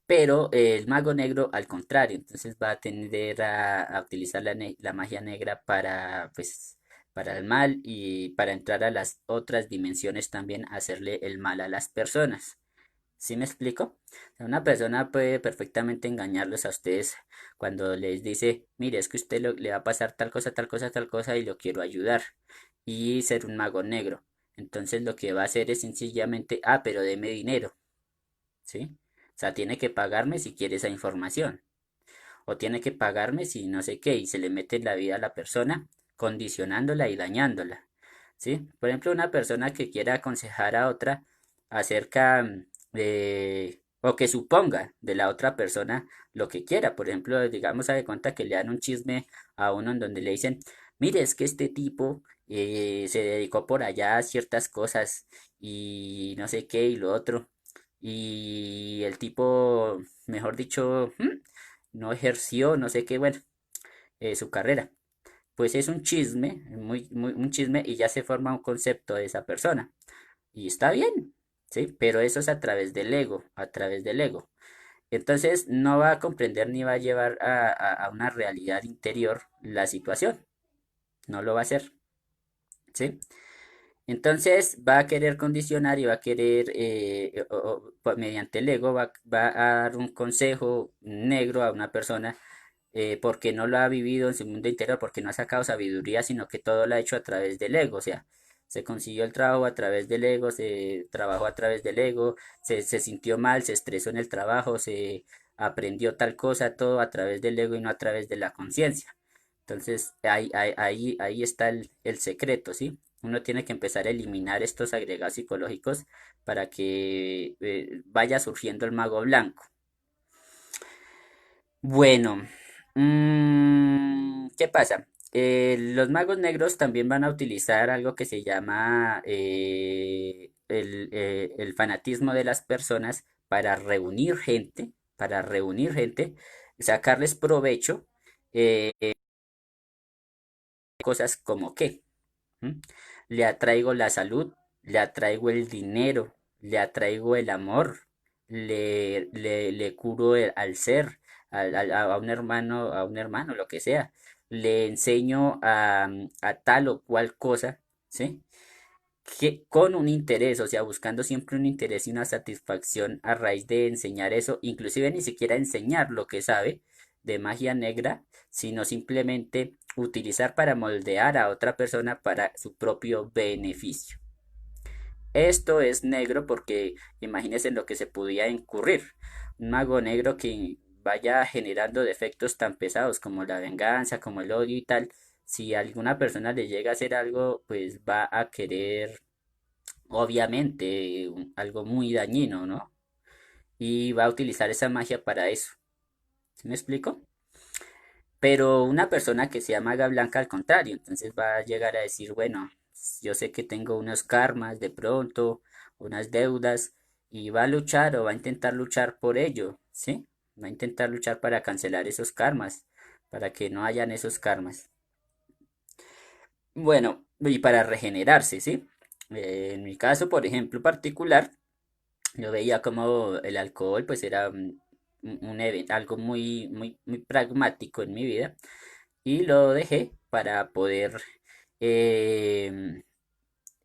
Pero el mago negro, al contrario, entonces va a tender a utilizar la magia negra para, pues, para el mal y para entrar a las otras dimensiones también, hacerle el mal a las personas. ¿Sí me explico? O sea, una persona puede perfectamente engañarlos a ustedes cuando les dice, mire, es que usted le va a pasar tal cosa, tal cosa, tal cosa y lo quiero ayudar. Y ser un mago negro. Entonces lo que va a hacer es sencillamente, pero deme dinero. ¿Sí? O sea, tiene que pagarme si quiere esa información. O tiene que pagarme si no sé qué. Y se le mete en la vida a la persona, condicionándola y dañándola. ¿Sí? Por ejemplo, una persona que quiera aconsejar a otra acerca de... o que suponga de la otra persona lo que quiera. Por ejemplo, digamos, de cuenta que le dan un chisme a uno en donde le dicen, mire, es que este tipo se dedicó por allá a ciertas cosas y no sé qué y lo otro. Y el tipo, mejor dicho, no ejerció, no sé qué, bueno, su carrera. Pues es un chisme, un chisme y ya se forma un concepto de esa persona. Y está bien, ¿sí? Pero eso es a través del ego, a través del ego. Entonces no va a comprender ni va a llevar a una realidad interior la situación. No lo va a hacer, ¿sí? Entonces va a querer condicionar y va a querer, pues, mediante el ego, va a dar un consejo negro a una persona porque no lo ha vivido en su mundo interior, porque no ha sacado sabiduría, sino que todo lo ha hecho a través del ego. O sea, se consiguió el trabajo a través del ego, se trabajó a través del ego, se sintió mal, se estresó en el trabajo, se aprendió tal cosa, todo a través del ego y no a través de la conciencia. Entonces, ahí está el secreto, ¿sí? Uno tiene que empezar a eliminar estos agregados psicológicos para que vaya surgiendo el mago blanco. Bueno, ¿qué pasa? Los magos negros también van a utilizar algo que se llama el fanatismo de las personas para reunir gente, sacarles provecho, cosas como que. ¿Mm? Le atraigo la salud, le atraigo el dinero, le atraigo el amor, le curo al ser, a un hermano, lo que sea. Le enseño a tal o cual cosa, ¿sí? Que con un interés, o sea, buscando siempre un interés y una satisfacción a raíz de enseñar eso, inclusive ni siquiera enseñar lo que sabe de magia negra, sino simplemente utilizar para moldear a otra persona para su propio beneficio. Esto es negro porque imagínense en lo que se podía incurrir. Un mago negro que vaya generando defectos tan pesados como la venganza, como el odio y tal. Si a alguna persona le llega a hacer algo, pues va a querer obviamente algo muy dañino, ¿no? Y va a utilizar esa magia para eso. ¿Sí me explico? Pero una persona que sea maga blanca al contrario, entonces va a llegar a decir, bueno, yo sé que tengo unos karmas de pronto, unas deudas, y va a luchar o va a intentar luchar por ello, ¿sí? Va a intentar luchar para cancelar esos karmas, para que no hayan esos karmas. Bueno, y para regenerarse, ¿sí? En mi caso, por ejemplo, particular, yo veía como el alcohol pues era un evento, algo muy pragmático en mi vida y lo dejé para poder em,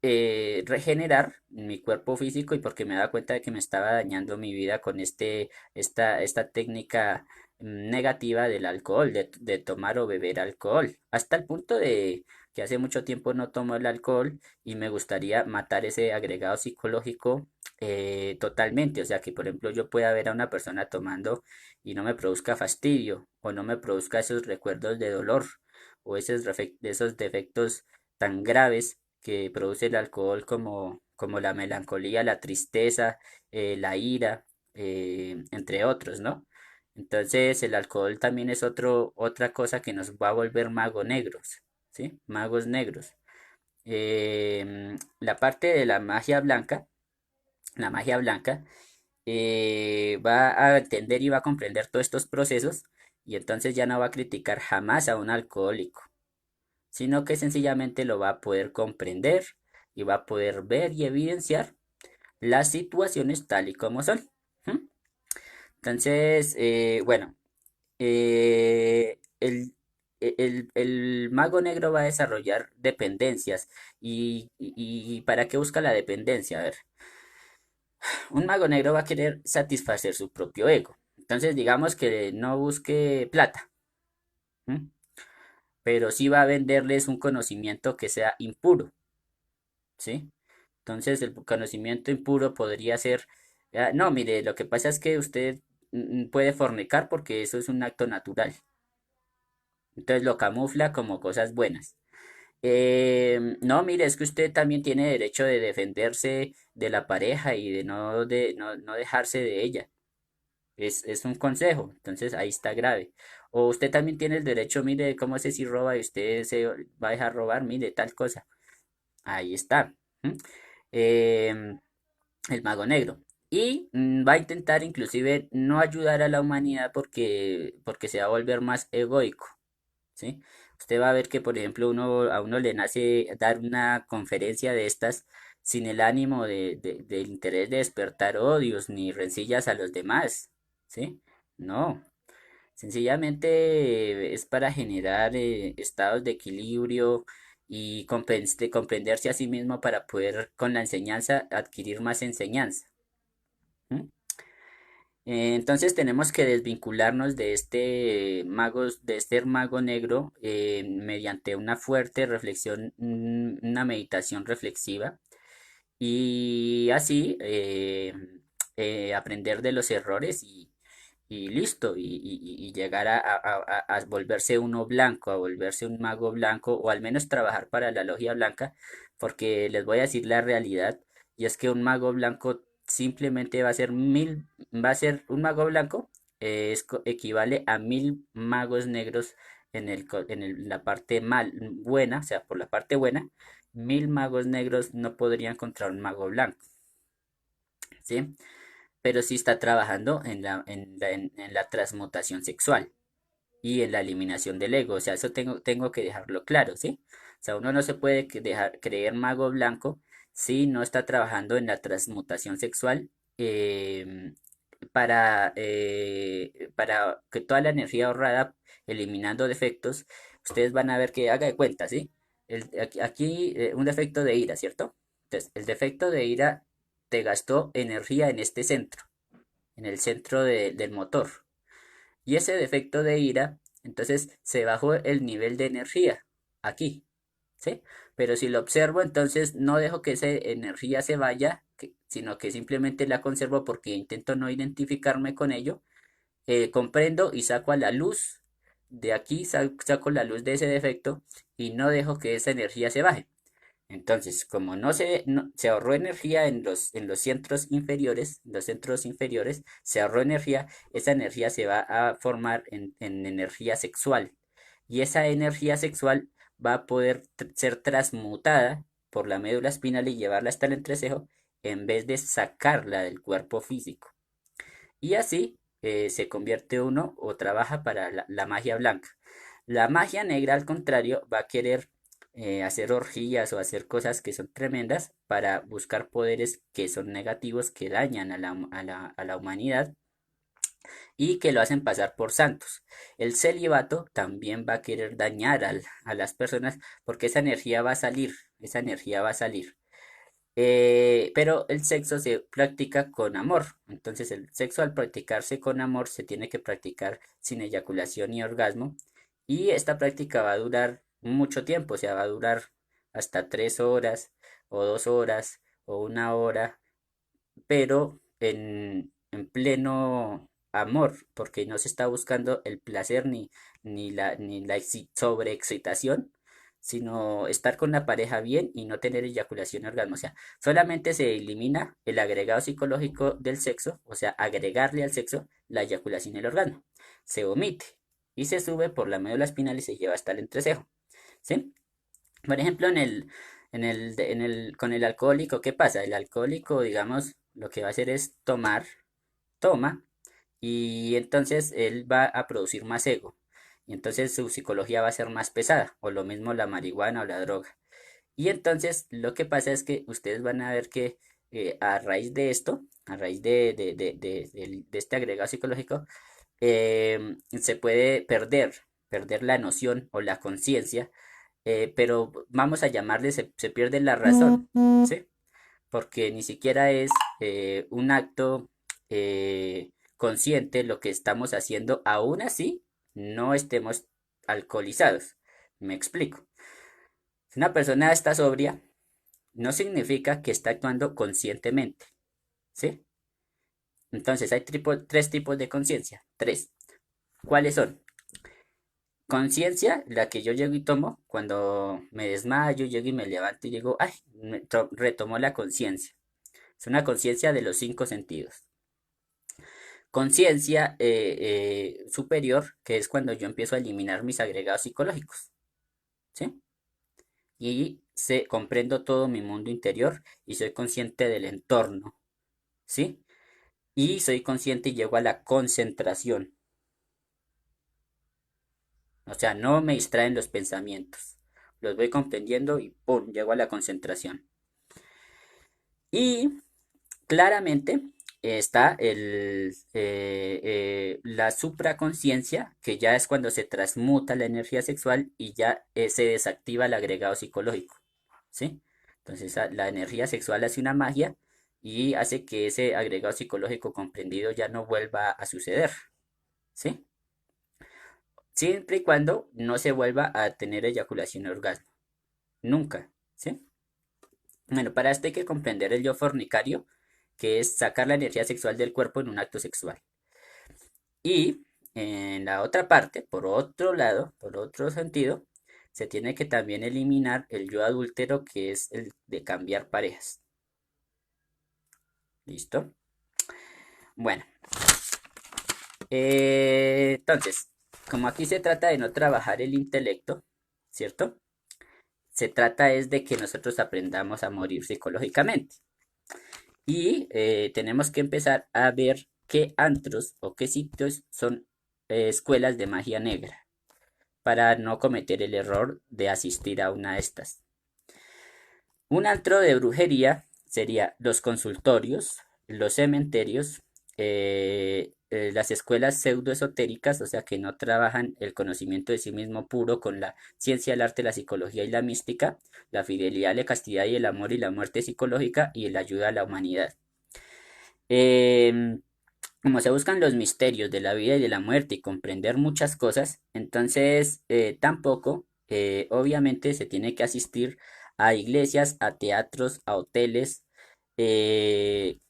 regenerar mi cuerpo físico y porque me daba cuenta de que me estaba dañando mi vida con esta técnica negativa del alcohol, de tomar o beber alcohol, hasta el punto de que hace mucho tiempo no tomo el alcohol y me gustaría matar ese agregado psicológico totalmente, o sea que por ejemplo yo pueda ver a una persona tomando y no me produzca fastidio o no me produzca esos recuerdos de dolor o esos defectos tan graves que produce el alcohol como la melancolía, la tristeza, la ira, entre otros, ¿no? Entonces el alcohol también es otra cosa que nos va a volver magos negros, ¿sí? Magos negros. La parte de la magia blanca, va a entender y va a comprender todos estos procesos y entonces ya no va a criticar jamás a un alcohólico, sino que sencillamente lo va a poder comprender y va a poder ver y evidenciar las situaciones tal y como son. ¿M? Entonces, bueno, el mago negro va a desarrollar dependencias. ¿Y para qué busca la dependencia? A ver, un mago negro va a querer satisfacer su propio ego. Entonces, digamos que no busque plata, ¿m? Pero sí va a venderles un conocimiento que sea impuro, ¿sí? Entonces, el conocimiento impuro podría ser, no, mire, lo que pasa es que usted puede fornicar porque eso es un acto natural. Entonces lo camufla como cosas buenas. No, mire, es que usted también tiene derecho de defenderse de la pareja y de no dejarse de ella. Es un consejo, entonces ahí está grave. O usted también tiene el derecho, mire, cómo sé si roba y usted se va a dejar robar, mire, tal cosa. Ahí está. ¿M? Em, el mago negro. Y va a intentar inclusive no ayudar a la humanidad porque se va a volver más egoico. ¿Sí? Usted va a ver que, por ejemplo, a uno le nace dar una conferencia de estas sin el ánimo del interés de despertar odios ni rencillas a los demás, ¿sí? No, sencillamente es para generar estados de equilibrio y comprenderse a sí mismo para poder con la enseñanza adquirir más enseñanza. ¿M? Entonces tenemos que desvincularnos de de este mago negro mediante una fuerte reflexión, una meditación reflexiva y así aprender de los errores y listo, y llegar a volverse uno blanco, a volverse un mago blanco o al menos trabajar para la logia blanca, porque les voy a decir la realidad y es que un mago blanco simplemente va a ser un mago blanco, equivale a 1000 magos negros la parte buena, o sea, por la parte buena, 1000 magos negros no podrían contra un mago blanco, ¿sí? Pero sí está trabajando en la transmutación sexual y en la eliminación del ego, o sea, eso tengo que dejarlo claro, ¿sí? O sea, uno no se puede dejar creer mago blanco si no está trabajando en la transmutación sexual em, para que toda la energía ahorrada, eliminando defectos, ustedes van a ver que haga de cuenta, ¿sí? Aquí un defecto de ira, ¿cierto? Entonces, el defecto de ira te gastó energía en este centro, en el centro del motor. Y ese defecto de ira, entonces se bajó el nivel de energía aquí, ¿sí? Pero si lo observo, entonces no dejo que esa energía se vaya, sino que simplemente la conservo porque intento no identificarme con ello. Comprendo y saco a la luz de aquí, saco la luz de ese defecto y no dejo que esa energía se baje. Entonces, como se ahorró energía en los centros inferiores, se ahorró energía, esa energía se va a formar en energía sexual. Y esa energía sexual va a poder ser transmutada por la médula espinal y llevarla hasta el entrecejo en vez de sacarla del cuerpo físico. Y así se convierte uno o trabaja para la magia blanca. La magia negra, al contrario, va a querer hacer orgías o hacer cosas que son tremendas para buscar poderes que son negativos, que dañan a la humanidad y que lo hacen pasar por santos. El celibato también va a querer dañar a las personas porque esa energía va a salir, esa energía va a salir. Pero el sexo se practica con amor. Entonces el sexo al practicarse con amor se tiene que practicar sin eyaculación y orgasmo. Y esta práctica va a durar mucho tiempo, o sea, va a durar hasta 3 horas o 2 horas o 1 hora, pero en pleno amor, porque no se está buscando el placer ni la sobreexcitación, sino estar con la pareja bien y no tener eyaculación y orgasmo. O sea, solamente se elimina el agregado psicológico del sexo, o sea, agregarle al sexo la eyaculación y el orgasmo. Se omite y se sube por la médula espinal y se lleva hasta el entrecejo. ¿Sí? Por ejemplo, con el alcohólico, ¿qué pasa? El alcohólico, digamos, lo que va a hacer es toma, y entonces él va a producir más ego. Y entonces su psicología va a ser más pesada, o lo mismo la marihuana o la droga. Y entonces lo que pasa es que ustedes van a ver que a raíz de esto, a raíz de este agregado psicológico, se puede perder la noción o la conciencia, pero vamos a llamarle, se pierde la razón, ¿sí? Porque ni siquiera es un acto consciente lo que estamos haciendo, aún así no estemos alcoholizados. Me explico. Si una persona está sobria, no significa que está actuando conscientemente, ¿sí? Entonces hay tres tipos de conciencia. Tres. ¿Cuáles son? Conciencia, la que yo llego y tomo cuando me desmayo, llego y me levanto y digo, ay, retomo la conciencia. Es una conciencia de los 5 sentidos. Conciencia superior, que es cuando yo empiezo a eliminar mis agregados psicológicos, ¿sí? Y comprendo todo mi mundo interior y soy consciente del entorno, ¿sí? Y soy consciente y llego a la concentración. O sea, no me distraen los pensamientos. Los voy comprendiendo y ¡pum! Llego a la concentración. Y claramente está la supraconciencia, que ya es cuando se transmuta la energía sexual y ya se desactiva el agregado psicológico, ¿sí? Entonces la energía sexual hace una magia y hace que ese agregado psicológico comprendido ya no vuelva a suceder, ¿sí? Siempre y cuando no se vuelva a tener eyaculación y orgasmo. Nunca, ¿sí? Bueno, para esto hay que comprender el yo fornicario, que es sacar la energía sexual del cuerpo en un acto sexual. Y en la otra parte, por otro lado, por otro sentido, se tiene que también eliminar el yo adúltero, que es el de cambiar parejas. ¿Listo? Bueno, entonces, como aquí se trata de no trabajar el intelecto, ¿cierto? Se trata es de que nosotros aprendamos a morir psicológicamente. Y tenemos que empezar a ver qué antros o qué sitios son escuelas de magia negra para no cometer el error de asistir a una de estas. Un antro de brujería sería los consultorios, los cementerios, las escuelas pseudoesotéricas, o sea que no trabajan el conocimiento de sí mismo puro con la ciencia, el arte, la psicología y la mística, la fidelidad, la castidad y el amor y la muerte psicológica y la ayuda a la humanidad. Em, Como se buscan los misterios de la vida y de la muerte y comprender muchas cosas, entonces tampoco, obviamente, se tiene que asistir a iglesias, a teatros, a hoteles que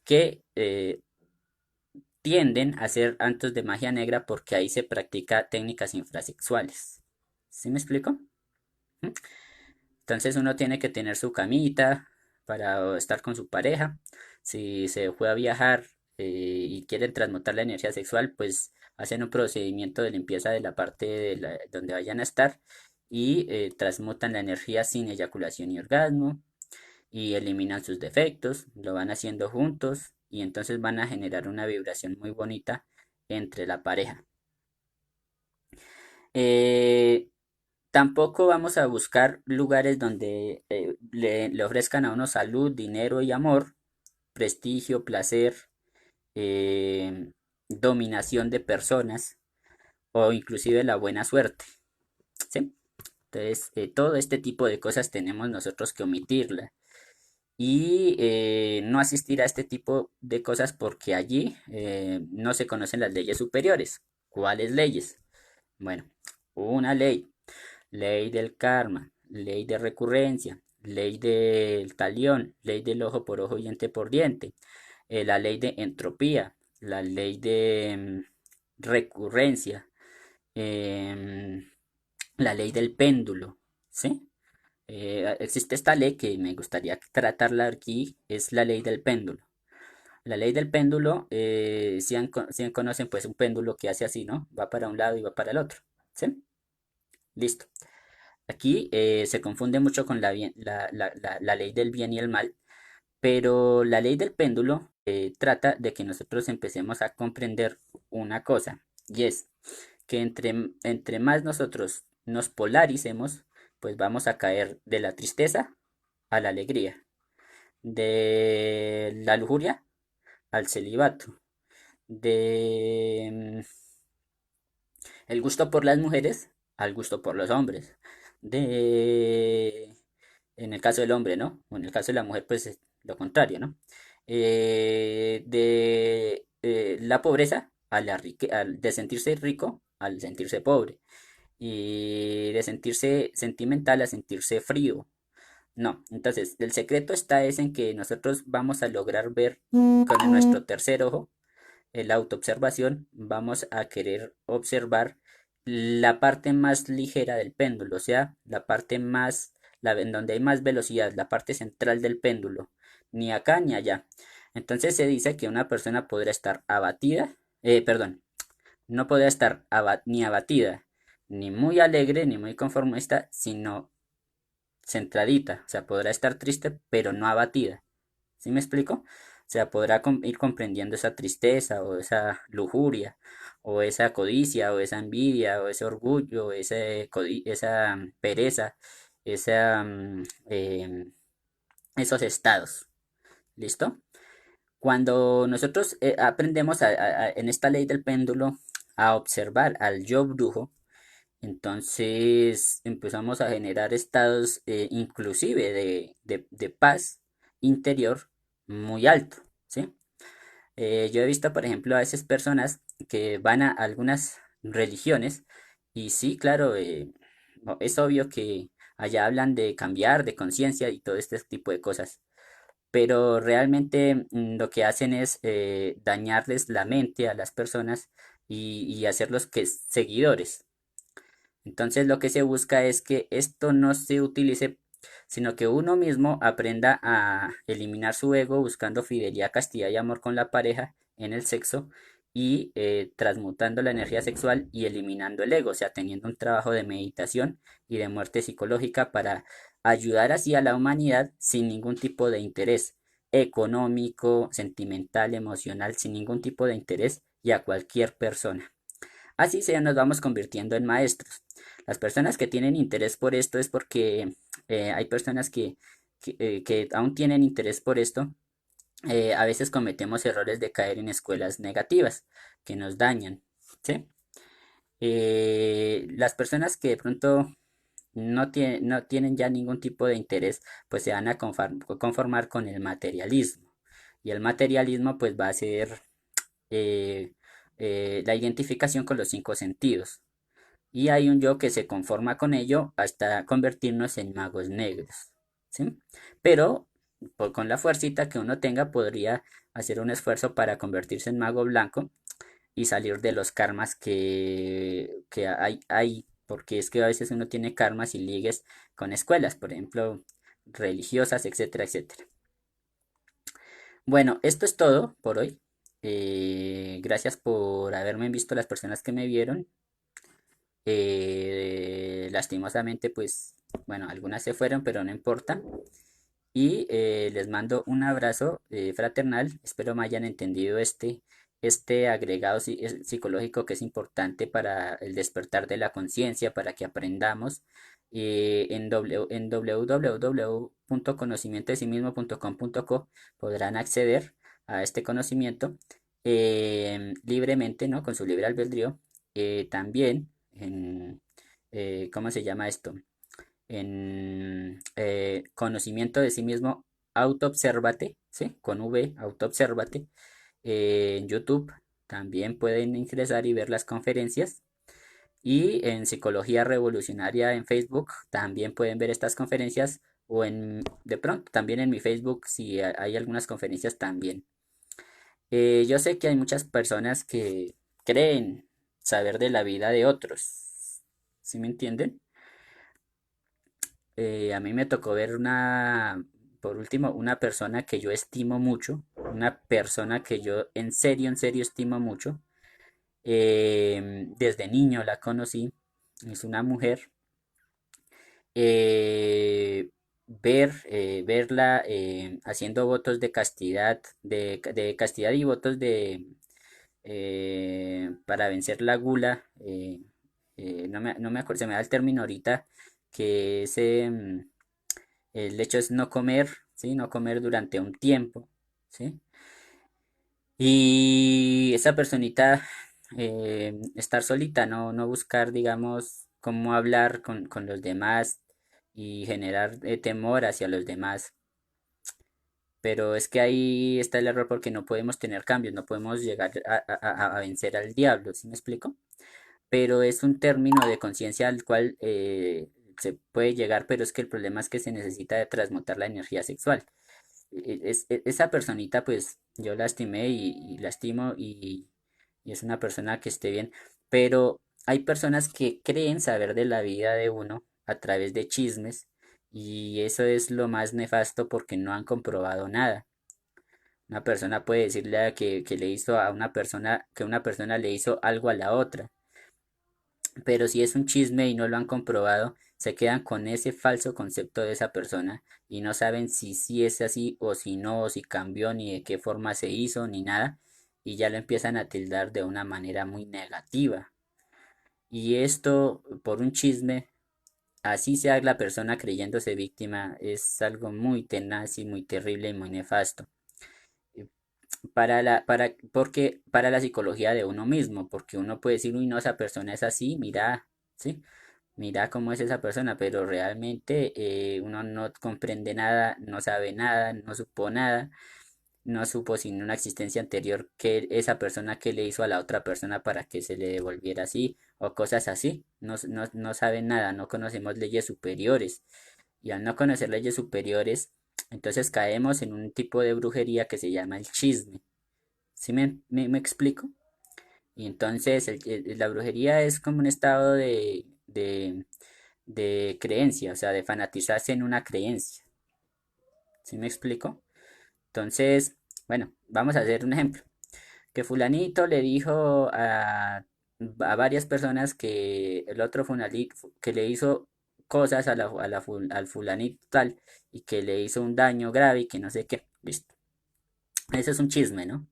tienden a ser actos de magia negra porque ahí se practica técnicas infrasexuales. ¿Sí me explico? ¿Mm? Entonces uno tiene que tener su camita para estar con su pareja. Si se fue a viajar y quieren transmutar la energía sexual, pues hacen un procedimiento de limpieza de la parte donde vayan a estar y transmutan la energía sin eyaculación y orgasmo y eliminan sus defectos. Lo van haciendo juntos y entonces van a generar una vibración muy bonita entre la pareja. Eh, Tampoco vamos a buscar lugares donde le ofrezcan a uno salud, dinero y amor, prestigio, placer, eh, dominación de personas o inclusive la buena suerte, ¿sí? Entonces, todo este tipo de cosas tenemos nosotros que omitirla. y no asistir a este tipo de cosas porque allí no se conocen las leyes superiores. ¿Cuáles leyes? Bueno, una ley, ley del karma, ley de recurrencia, ley del talión, ley del ojo por ojo y diente por diente, la ley de entropía, la ley de recurrencia, em, la ley del péndulo, ¿sí? Existe esta ley que me gustaría tratarla aquí, es la ley del péndulo. La ley del péndulo, si conocen, pues un péndulo que hace así, ¿no? Va para un lado y va para el otro, ¿sí? Listo. Aquí se confunde mucho con la ley del bien y el mal, pero la ley del péndulo trata de que nosotros empecemos a comprender una cosa, y es que entre más nosotros nos polaricemos, pues vamos a caer de la tristeza a la alegría, de la lujuria al celibato, de el gusto por las mujeres al gusto por los hombres, de en el caso del hombre, ¿no? O en el caso de la mujer, pues es lo contrario, ¿no? De la pobreza a de sentirse rico al sentirse pobre, y de sentirse sentimental a sentirse frío. No, entonces el secreto está es en que nosotros vamos a lograr ver con nuestro tercer ojo, en la autoobservación, vamos a querer observar la parte más ligera del péndulo, o sea, la parte más, en donde hay más velocidad, la parte central del péndulo, ni acá ni allá. Entonces se dice que una persona podrá estar abatida, perdón, no podrá estar ni abatida, ni muy alegre, ni muy conformista, sino centradita, o sea, podrá estar triste, pero no abatida. ¿Sí me explico? O sea, podrá ir comprendiendo esa tristeza o esa lujuria o esa codicia o esa envidia o ese orgullo, esa pereza, esa, esos estados. ¿Listo? Cuando nosotros aprendemos en esta ley del péndulo a observar al yo brujo, entonces empezamos a generar estados inclusive de paz interior muy alto, ¿sí? Yo he visto, por ejemplo, a esas personas que van a algunas religiones y sí, claro, es obvio que allá hablan de cambiar, de conciencia y todo este tipo de cosas, pero realmente lo que hacen es dañarles la mente a las personas y hacerlos que seguidores. Entonces lo que se busca es que esto no se utilice, sino que uno mismo aprenda a eliminar su ego buscando fidelidad, castidad y amor con la pareja en el sexo y transmutando la energía sexual y eliminando el ego, o sea, teniendo un trabajo de meditación y de muerte psicológica para ayudar así a la humanidad sin ningún tipo de interés económico, sentimental, emocional, sin ningún tipo de interés y a cualquier persona. Así se nos vamos convirtiendo en maestros. Las personas que tienen interés por esto es porque hay personas que aún tienen interés por esto. A veces cometemos errores de caer en escuelas negativas que nos dañan, ¿sí? Las personas que de pronto no tienen ya ningún tipo de interés, pues se van a conformar con el materialismo. Y el materialismo pues va a ser eh, la identificación con los cinco sentidos. Y hay un yo que se conforma con ello hasta convertirnos en magos negros, ¿sí? Pero con la fuercita que uno tenga podría hacer un esfuerzo para convertirse en mago blanco y salir de los karmas que hay, porque es que a veces uno tiene karmas y ligues con escuelas, por ejemplo, religiosas, etcétera, etcétera. Bueno, esto es todo por hoy. Gracias por haberme visto las personas que me vieron. Lastimosamente, pues, bueno, algunas se fueron, pero no importa. Y les mando un abrazo fraternal. Espero me hayan entendido este agregado psicológico que es importante para el despertar de la conciencia, para que aprendamos. En www.conocimientodesimismo.com.co podrán acceder a este conocimiento libremente, ¿no? Con su libre albedrío. También en, ¿cómo se llama esto? En conocimiento de sí mismo Autoobsérvate, ¿sí? Con V, Autoobsérvate. En YouTube también pueden ingresar y ver las conferencias. Y en Psicología Revolucionaria en Facebook también pueden ver estas conferencias. O de pronto, también en mi Facebook, si hay algunas conferencias también. Yo sé que hay muchas personas que creen saber de la vida de otros. ¿Sí me entienden? A mí me tocó ver por último, una persona que yo estimo mucho, una persona que yo en serio estimo mucho. Desde niño la conocí, es una mujer. Verla haciendo votos de castidad, de castidad y votos para vencer la gula. No me acuerdo, se me da el término ahorita, que el hecho es no comer, ¿sí? No comer durante un tiempo, ¿sí? Y esa personita, estar solita, no buscar, digamos, cómo hablar con los demás y generar temor hacia los demás. Pero es que ahí está el error porque no podemos tener cambios, no podemos llegar a vencer al diablo, ¿sí me explico? Pero es un término de conciencia al cual se puede llegar, pero es que el problema es que se necesita de transmutar la energía sexual. Esa personita, pues yo la estimé y la estimo y es una persona que esté bien, pero hay personas que creen saber de la vida de uno a través de chismes y eso es lo más nefasto porque no han comprobado nada. Una persona puede decirle que le hizo a una persona, que una persona le hizo algo a la otra, pero si es un chisme y no lo han comprobado, se quedan con ese falso concepto de esa persona y no saben si sí es así o si no, o si cambió, ni de qué forma se hizo, ni nada, y ya lo empiezan a tildar de una manera muy negativa. Y esto, por un chisme, así sea la persona creyéndose víctima, es algo muy tenaz y muy terrible y muy nefasto. Porque para la psicología de uno mismo, porque uno puede decir, uy, no, esa persona es así, mira, ¿sí? Mira cómo es esa persona, pero realmente uno no comprende nada, no sabe nada, no supo nada, no supo sin una existencia anterior que esa persona que le hizo a la otra persona para que se le devolviera así o cosas así. No sabe nada, no conocemos leyes superiores. Y al no conocer leyes superiores, entonces caemos en un tipo de brujería que se llama el chisme. ¿Sí me explico? Y entonces la brujería es como un estado de creencia, o sea, de fanatizarse en una creencia. ¿Sí me explico? Entonces, bueno, vamos a hacer un ejemplo. Que fulanito le dijo a varias personas que el otro fulanito, que le hizo cosas al fulanito tal y que le hizo un daño grave y que no sé qué. Listo. Eso es un chisme, ¿no?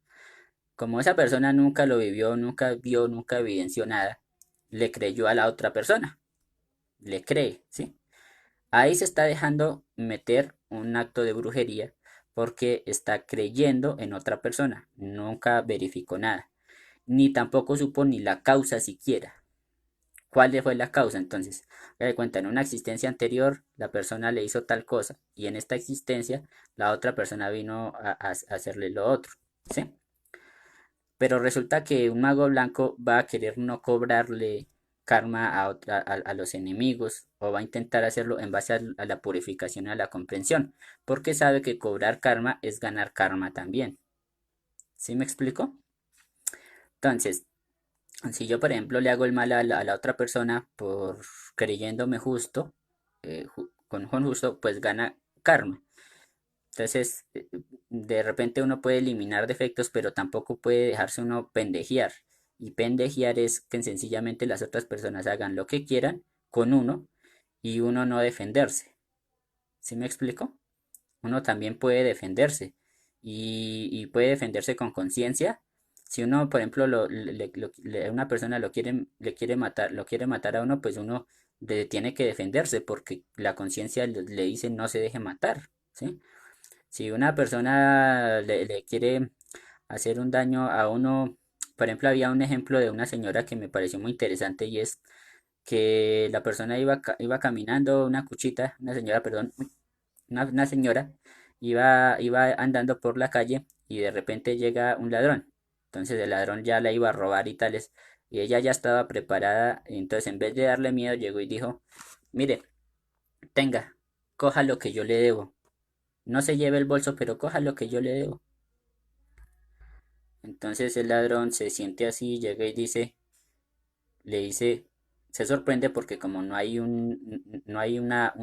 Como esa persona nunca lo vivió, nunca vio, nunca evidenció nada, le creyó a la otra persona. Le cree, ¿sí? Ahí se está dejando meter un acto de brujería porque está creyendo en otra persona. Nunca verificó nada. Ni tampoco supo ni la causa siquiera. ¿Cuál le fue la causa? Entonces, de cuenta, en una existencia anterior, la persona le hizo tal cosa y en esta existencia, la otra persona vino a hacerle lo otro. ¿Sí? Pero resulta que un mago blanco va a querer no cobrarle karma a los enemigos o va a intentar hacerlo en base a la purificación y a la comprensión, porque sabe que cobrar karma es ganar karma también. ¿Sí me explico? Entonces, si yo, por ejemplo, le hago el mal a la otra persona por creyéndome justo, con justo, pues gana karma. Entonces, de repente uno puede eliminar defectos, pero tampoco puede dejarse uno pendejear. Y pendejear es que sencillamente las otras personas hagan lo que quieran con uno y uno no defenderse. ¿Sí me explico? Uno también puede defenderse y puede defenderse con conciencia. Si uno, por ejemplo, una persona le quiere matar a uno, pues uno tiene que defenderse porque la conciencia le dice no se deje matar, ¿sí? Si una persona le quiere hacer un daño a uno, por ejemplo, había un ejemplo de una señora que me pareció muy interesante y es que la persona iba caminando, una señora, perdón, una señora, iba andando por la calle y de repente llega un ladrón. Entonces el ladrón ya la iba a robar y tales. Y ella ya estaba preparada. Entonces en vez de darle miedo, llegó y dijo, mire, tenga, coja lo que yo le debo. No se lleve el bolso, pero coja lo que yo le debo. Entonces el ladrón se siente así, llega y le dice, se sorprende porque como no hay una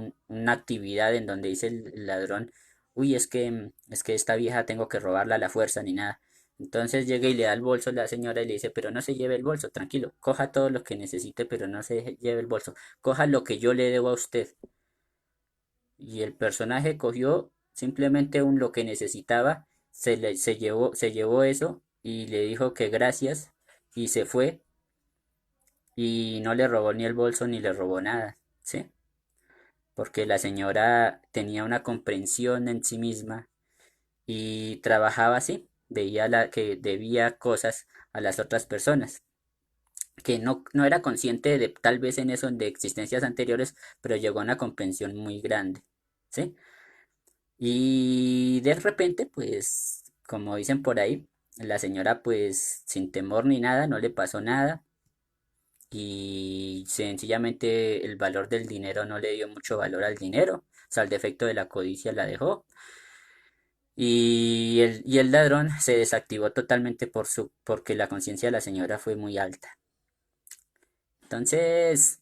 actividad en donde dice el ladrón, uy, es que esta vieja tengo que robarla a la fuerza ni nada. Entonces llega y le da el bolso a la señora y le dice, pero no se lleve el bolso, tranquilo, coja todo lo que necesite, pero no se lleve el bolso, coja lo que yo le debo a usted. Y el personaje cogió simplemente lo que necesitaba, se llevó eso y le dijo que gracias y se fue y no le robó ni el bolso ni le robó nada, ¿sí? Porque la señora tenía una comprensión en sí misma y trabajaba así, veía que debía cosas a las otras personas, que no era consciente de tal vez en eso de existencias anteriores, pero llegó a una comprensión muy grande, ¿sí? Y de repente, pues, como dicen por ahí, la señora pues sin temor ni nada, no le pasó nada y sencillamente el valor del dinero no le dio mucho valor al dinero, o sea, el defecto de la codicia la dejó y el ladrón se desactivó totalmente porque la conciencia de la señora fue muy alta. Entonces,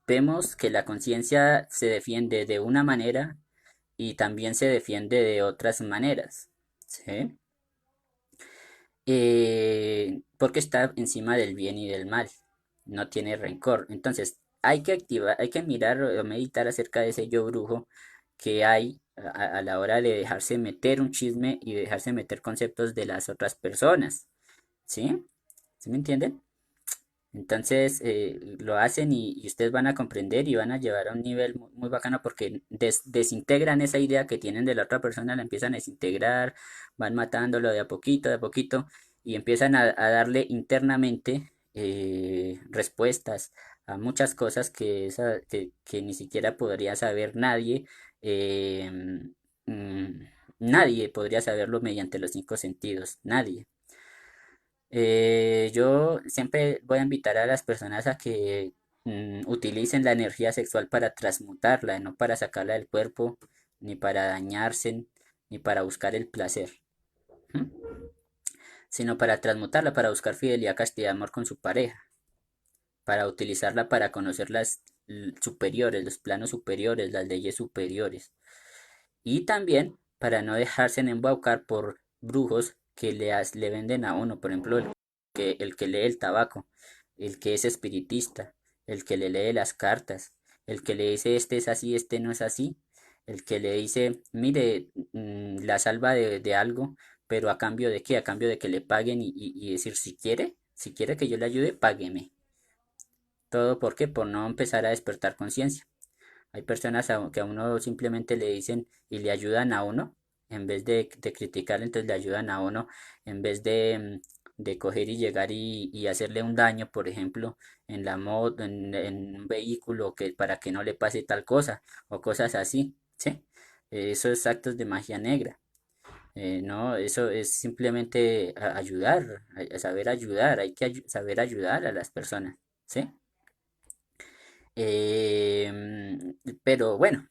vemos que la conciencia se defiende de una manera y también se defiende de otras maneras, ¿sí? Porque está encima del bien y del mal, no tiene rencor. Entonces, hay que activar, hay que mirar o meditar acerca de ese yo brujo que hay a la hora de dejarse meter un chisme y dejarse meter conceptos de las otras personas, ¿sí? ¿Sí me entienden? Entonces lo hacen y ustedes van a comprender y van a llevar a un nivel muy bacano porque desintegran esa idea que tienen de la otra persona, la empiezan a desintegrar, van matándolo de a poquito y empiezan a darle internamente respuestas a muchas cosas que ni siquiera podría saber nadie. eh, mm, Nadie podría saberlo mediante los cinco sentidos, nadie. Yo siempre voy a invitar a las personas a que utilicen la energía sexual para transmutarla, no para sacarla del cuerpo, ni para dañarse, ni para buscar el placer, ¿m? Sino para transmutarla, para buscar fidelidad, castidad, amor con su pareja, para utilizarla para conocer las superiores, los planos superiores, las leyes superiores. Y también para no dejarse embaucar por brujos que le venden a uno, por ejemplo, el que lee el tabaco, el que es espiritista, el que le lee las cartas, el que le dice este es así, este no es así, el que le dice, mire, la salva de algo, pero a cambio de qué, a cambio de que le paguen y decir si quiere que yo le ayude, págueme. Todo por qué, por no empezar a despertar conciencia. Hay personas que a uno simplemente le dicen y le ayudan a uno, en vez de criticar, entonces le ayudan a uno, en vez de coger y llegar y hacerle un daño, por ejemplo, en la moto, en un vehículo, que, para que no le pase tal cosa, o cosas así, ¿sí? Esos actos de magia negra. No, eso es simplemente ayudar, a saber ayudar, hay que saber ayudar a las personas, ¿sí? Pero bueno,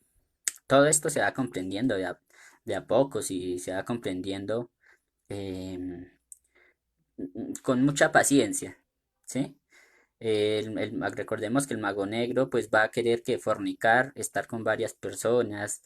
todo esto se va comprendiendo de a pocos y se va comprendiendo em, con mucha paciencia, ¿sí? Recordemos que el mago negro pues va a querer que fornicar, estar con varias personas,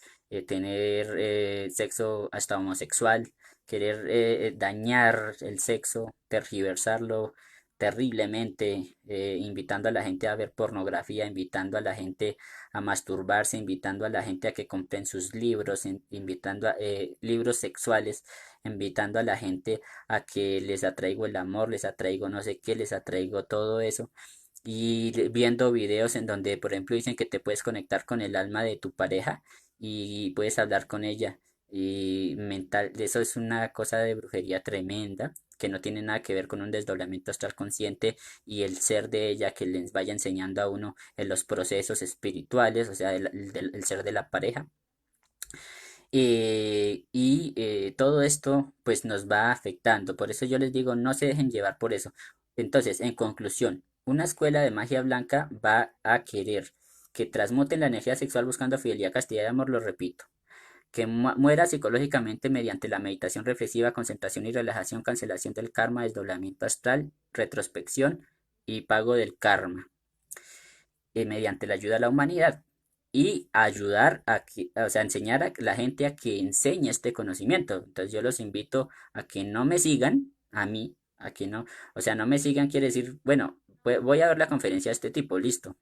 tener sexo hasta homosexual, querer dañar el sexo, tergiversarlo terriblemente, invitando a la gente a ver pornografía, invitando a la gente a masturbarse, invitando a la gente a que compren sus libros, invitando a libros sexuales, invitando a la gente a que les atraigo el amor, les atraigo no sé qué, les atraigo todo eso y viendo videos en donde, por ejemplo, dicen que te puedes conectar con el alma de tu pareja y puedes hablar con ella. Y mental, eso es una cosa de brujería tremenda, que no tiene nada que ver con un desdoblamiento astral consciente y el ser de ella que les vaya enseñando a uno en los procesos espirituales, o sea, el ser de la pareja. Todo esto pues nos va afectando. Por eso yo les digo, no se dejen llevar por eso. Entonces, en conclusión, una escuela de magia blanca va a querer que transmuten la energía sexual buscando fidelidad, castidad y amor, lo repito. Que muera psicológicamente mediante la meditación reflexiva, concentración y relajación, cancelación del karma, desdoblamiento astral, retrospección y pago del karma, mediante la ayuda a la humanidad y ayudar a que, o sea, enseñar a la gente a que enseñe este conocimiento. Entonces yo los invito a que no me sigan, a mí, a que no, o sea, no me sigan quiere decir, bueno, voy a ver la conferencia de este tipo, listo,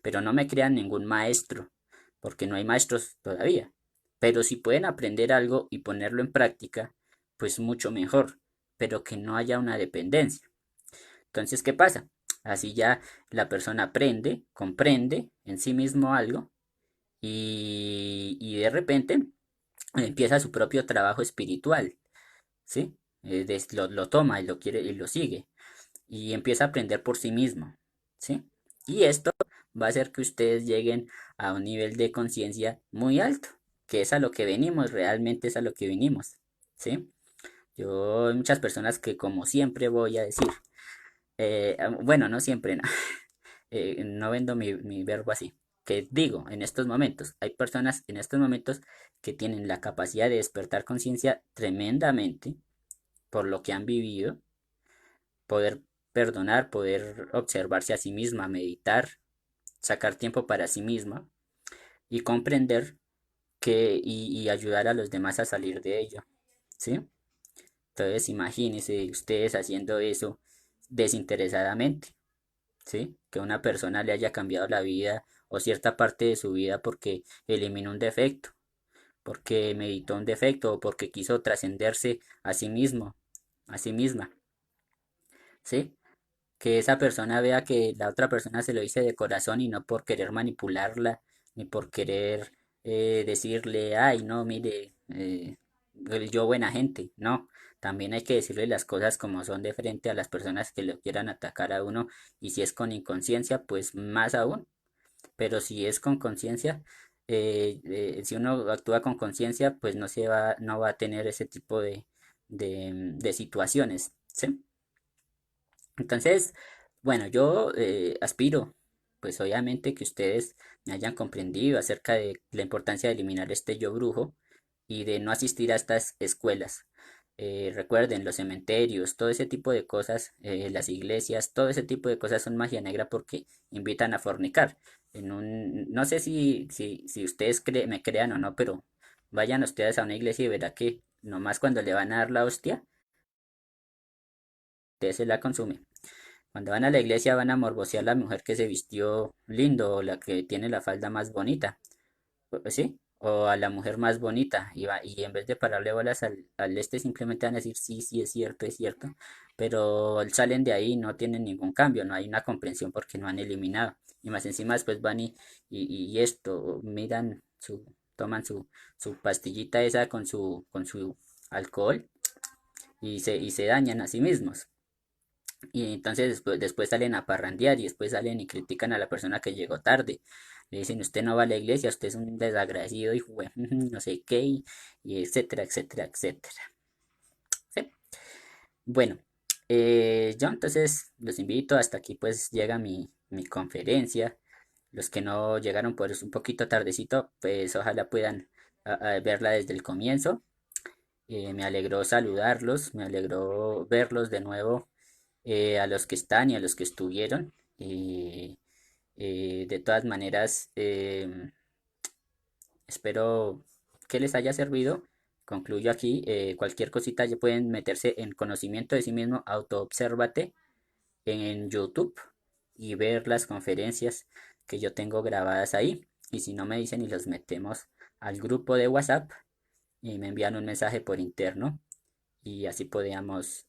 pero no me crean ningún maestro, porque no hay maestros todavía. Pero si pueden aprender algo y ponerlo en práctica, pues mucho mejor, pero que no haya una dependencia. Entonces, ¿qué pasa? Así ya la persona aprende, comprende en sí mismo algo y de repente empieza su propio trabajo espiritual, ¿sí? Lo toma y lo quiere y lo sigue y empieza a aprender por sí mismo, ¿sí? Y esto va a hacer que ustedes lleguen a un nivel de conciencia muy alto, que es a lo que venimos, realmente es a lo que venimos, ¿sí? Yo hay muchas personas que como siempre voy a decir, bueno, no siempre, no, no vendo mi verbo así, que digo, en estos momentos, hay personas en estos momentos que tienen la capacidad de despertar conciencia tremendamente por lo que han vivido, poder perdonar, poder observarse a sí misma, meditar, sacar tiempo para sí misma y comprender y ayudar a los demás a salir de ello, ¿sí? Entonces imagínense ustedes haciendo eso desinteresadamente, ¿sí? Que una persona le haya cambiado la vida o cierta parte de su vida porque eliminó un defecto, porque meditó un defecto o porque quiso trascenderse a sí mismo, a sí misma, ¿sí? Que esa persona vea que la otra persona se lo dice de corazón y no por querer manipularla, ni por querer decirle, ay, no, mire, yo buena gente, no, también hay que decirle las cosas como son de frente a las personas que lo quieran atacar a uno y si es con inconsciencia, pues más aún, pero si es con conciencia, si uno actúa con conciencia, pues no va a tener ese tipo de situaciones, ¿sí? Entonces, bueno, yo aspiro, pues obviamente que ustedes me hayan comprendido acerca de la importancia de eliminar este yo brujo y de no asistir a estas escuelas. Recuerden, los cementerios, todo ese tipo de cosas, las iglesias, todo ese tipo de cosas son magia negra porque invitan a fornicar. No sé si ustedes me crean o no, pero vayan ustedes a una iglesia y verá que nomás cuando le van a dar la hostia, ustedes se la consumen. Cuando van a la iglesia van a morbosear a la mujer que se vistió lindo o la que tiene la falda más bonita, ¿sí? O a la mujer más bonita y en vez de pararle bolas al este simplemente van a decir sí, sí, es cierto, pero salen de ahí y no tienen ningún cambio, no hay una comprensión porque no han eliminado. Y más encima después van y esto, miran toman su pastillita esa con su alcohol y se dañan a sí mismos. Y entonces después salen a parrandear y después salen y critican a la persona que llegó tarde. Le dicen, usted no va a la iglesia, usted es un desagradecido y no sé qué, y etcétera, etcétera, etcétera. ¿Sí? Bueno, yo entonces los invito, hasta aquí pues llega mi conferencia. Los que no llegaron pues un poquito tardecito, pues ojalá puedan verla desde el comienzo. Me alegró saludarlos, me alegró verlos de nuevo a los que están y a los que estuvieron. De todas maneras, espero que les haya servido. Concluyo aquí. Cualquier cosita ya pueden meterse en conocimiento de sí mismo, autoobsérvate en YouTube y ver las conferencias que yo tengo grabadas ahí. Y si no me dicen y los metemos al grupo de WhatsApp y me envían un mensaje por interno y así podíamos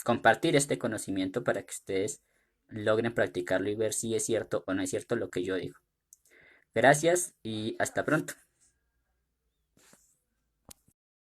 compartir este conocimiento para que ustedes logren practicarlo y ver si es cierto o no es cierto lo que yo digo. Gracias y hasta pronto.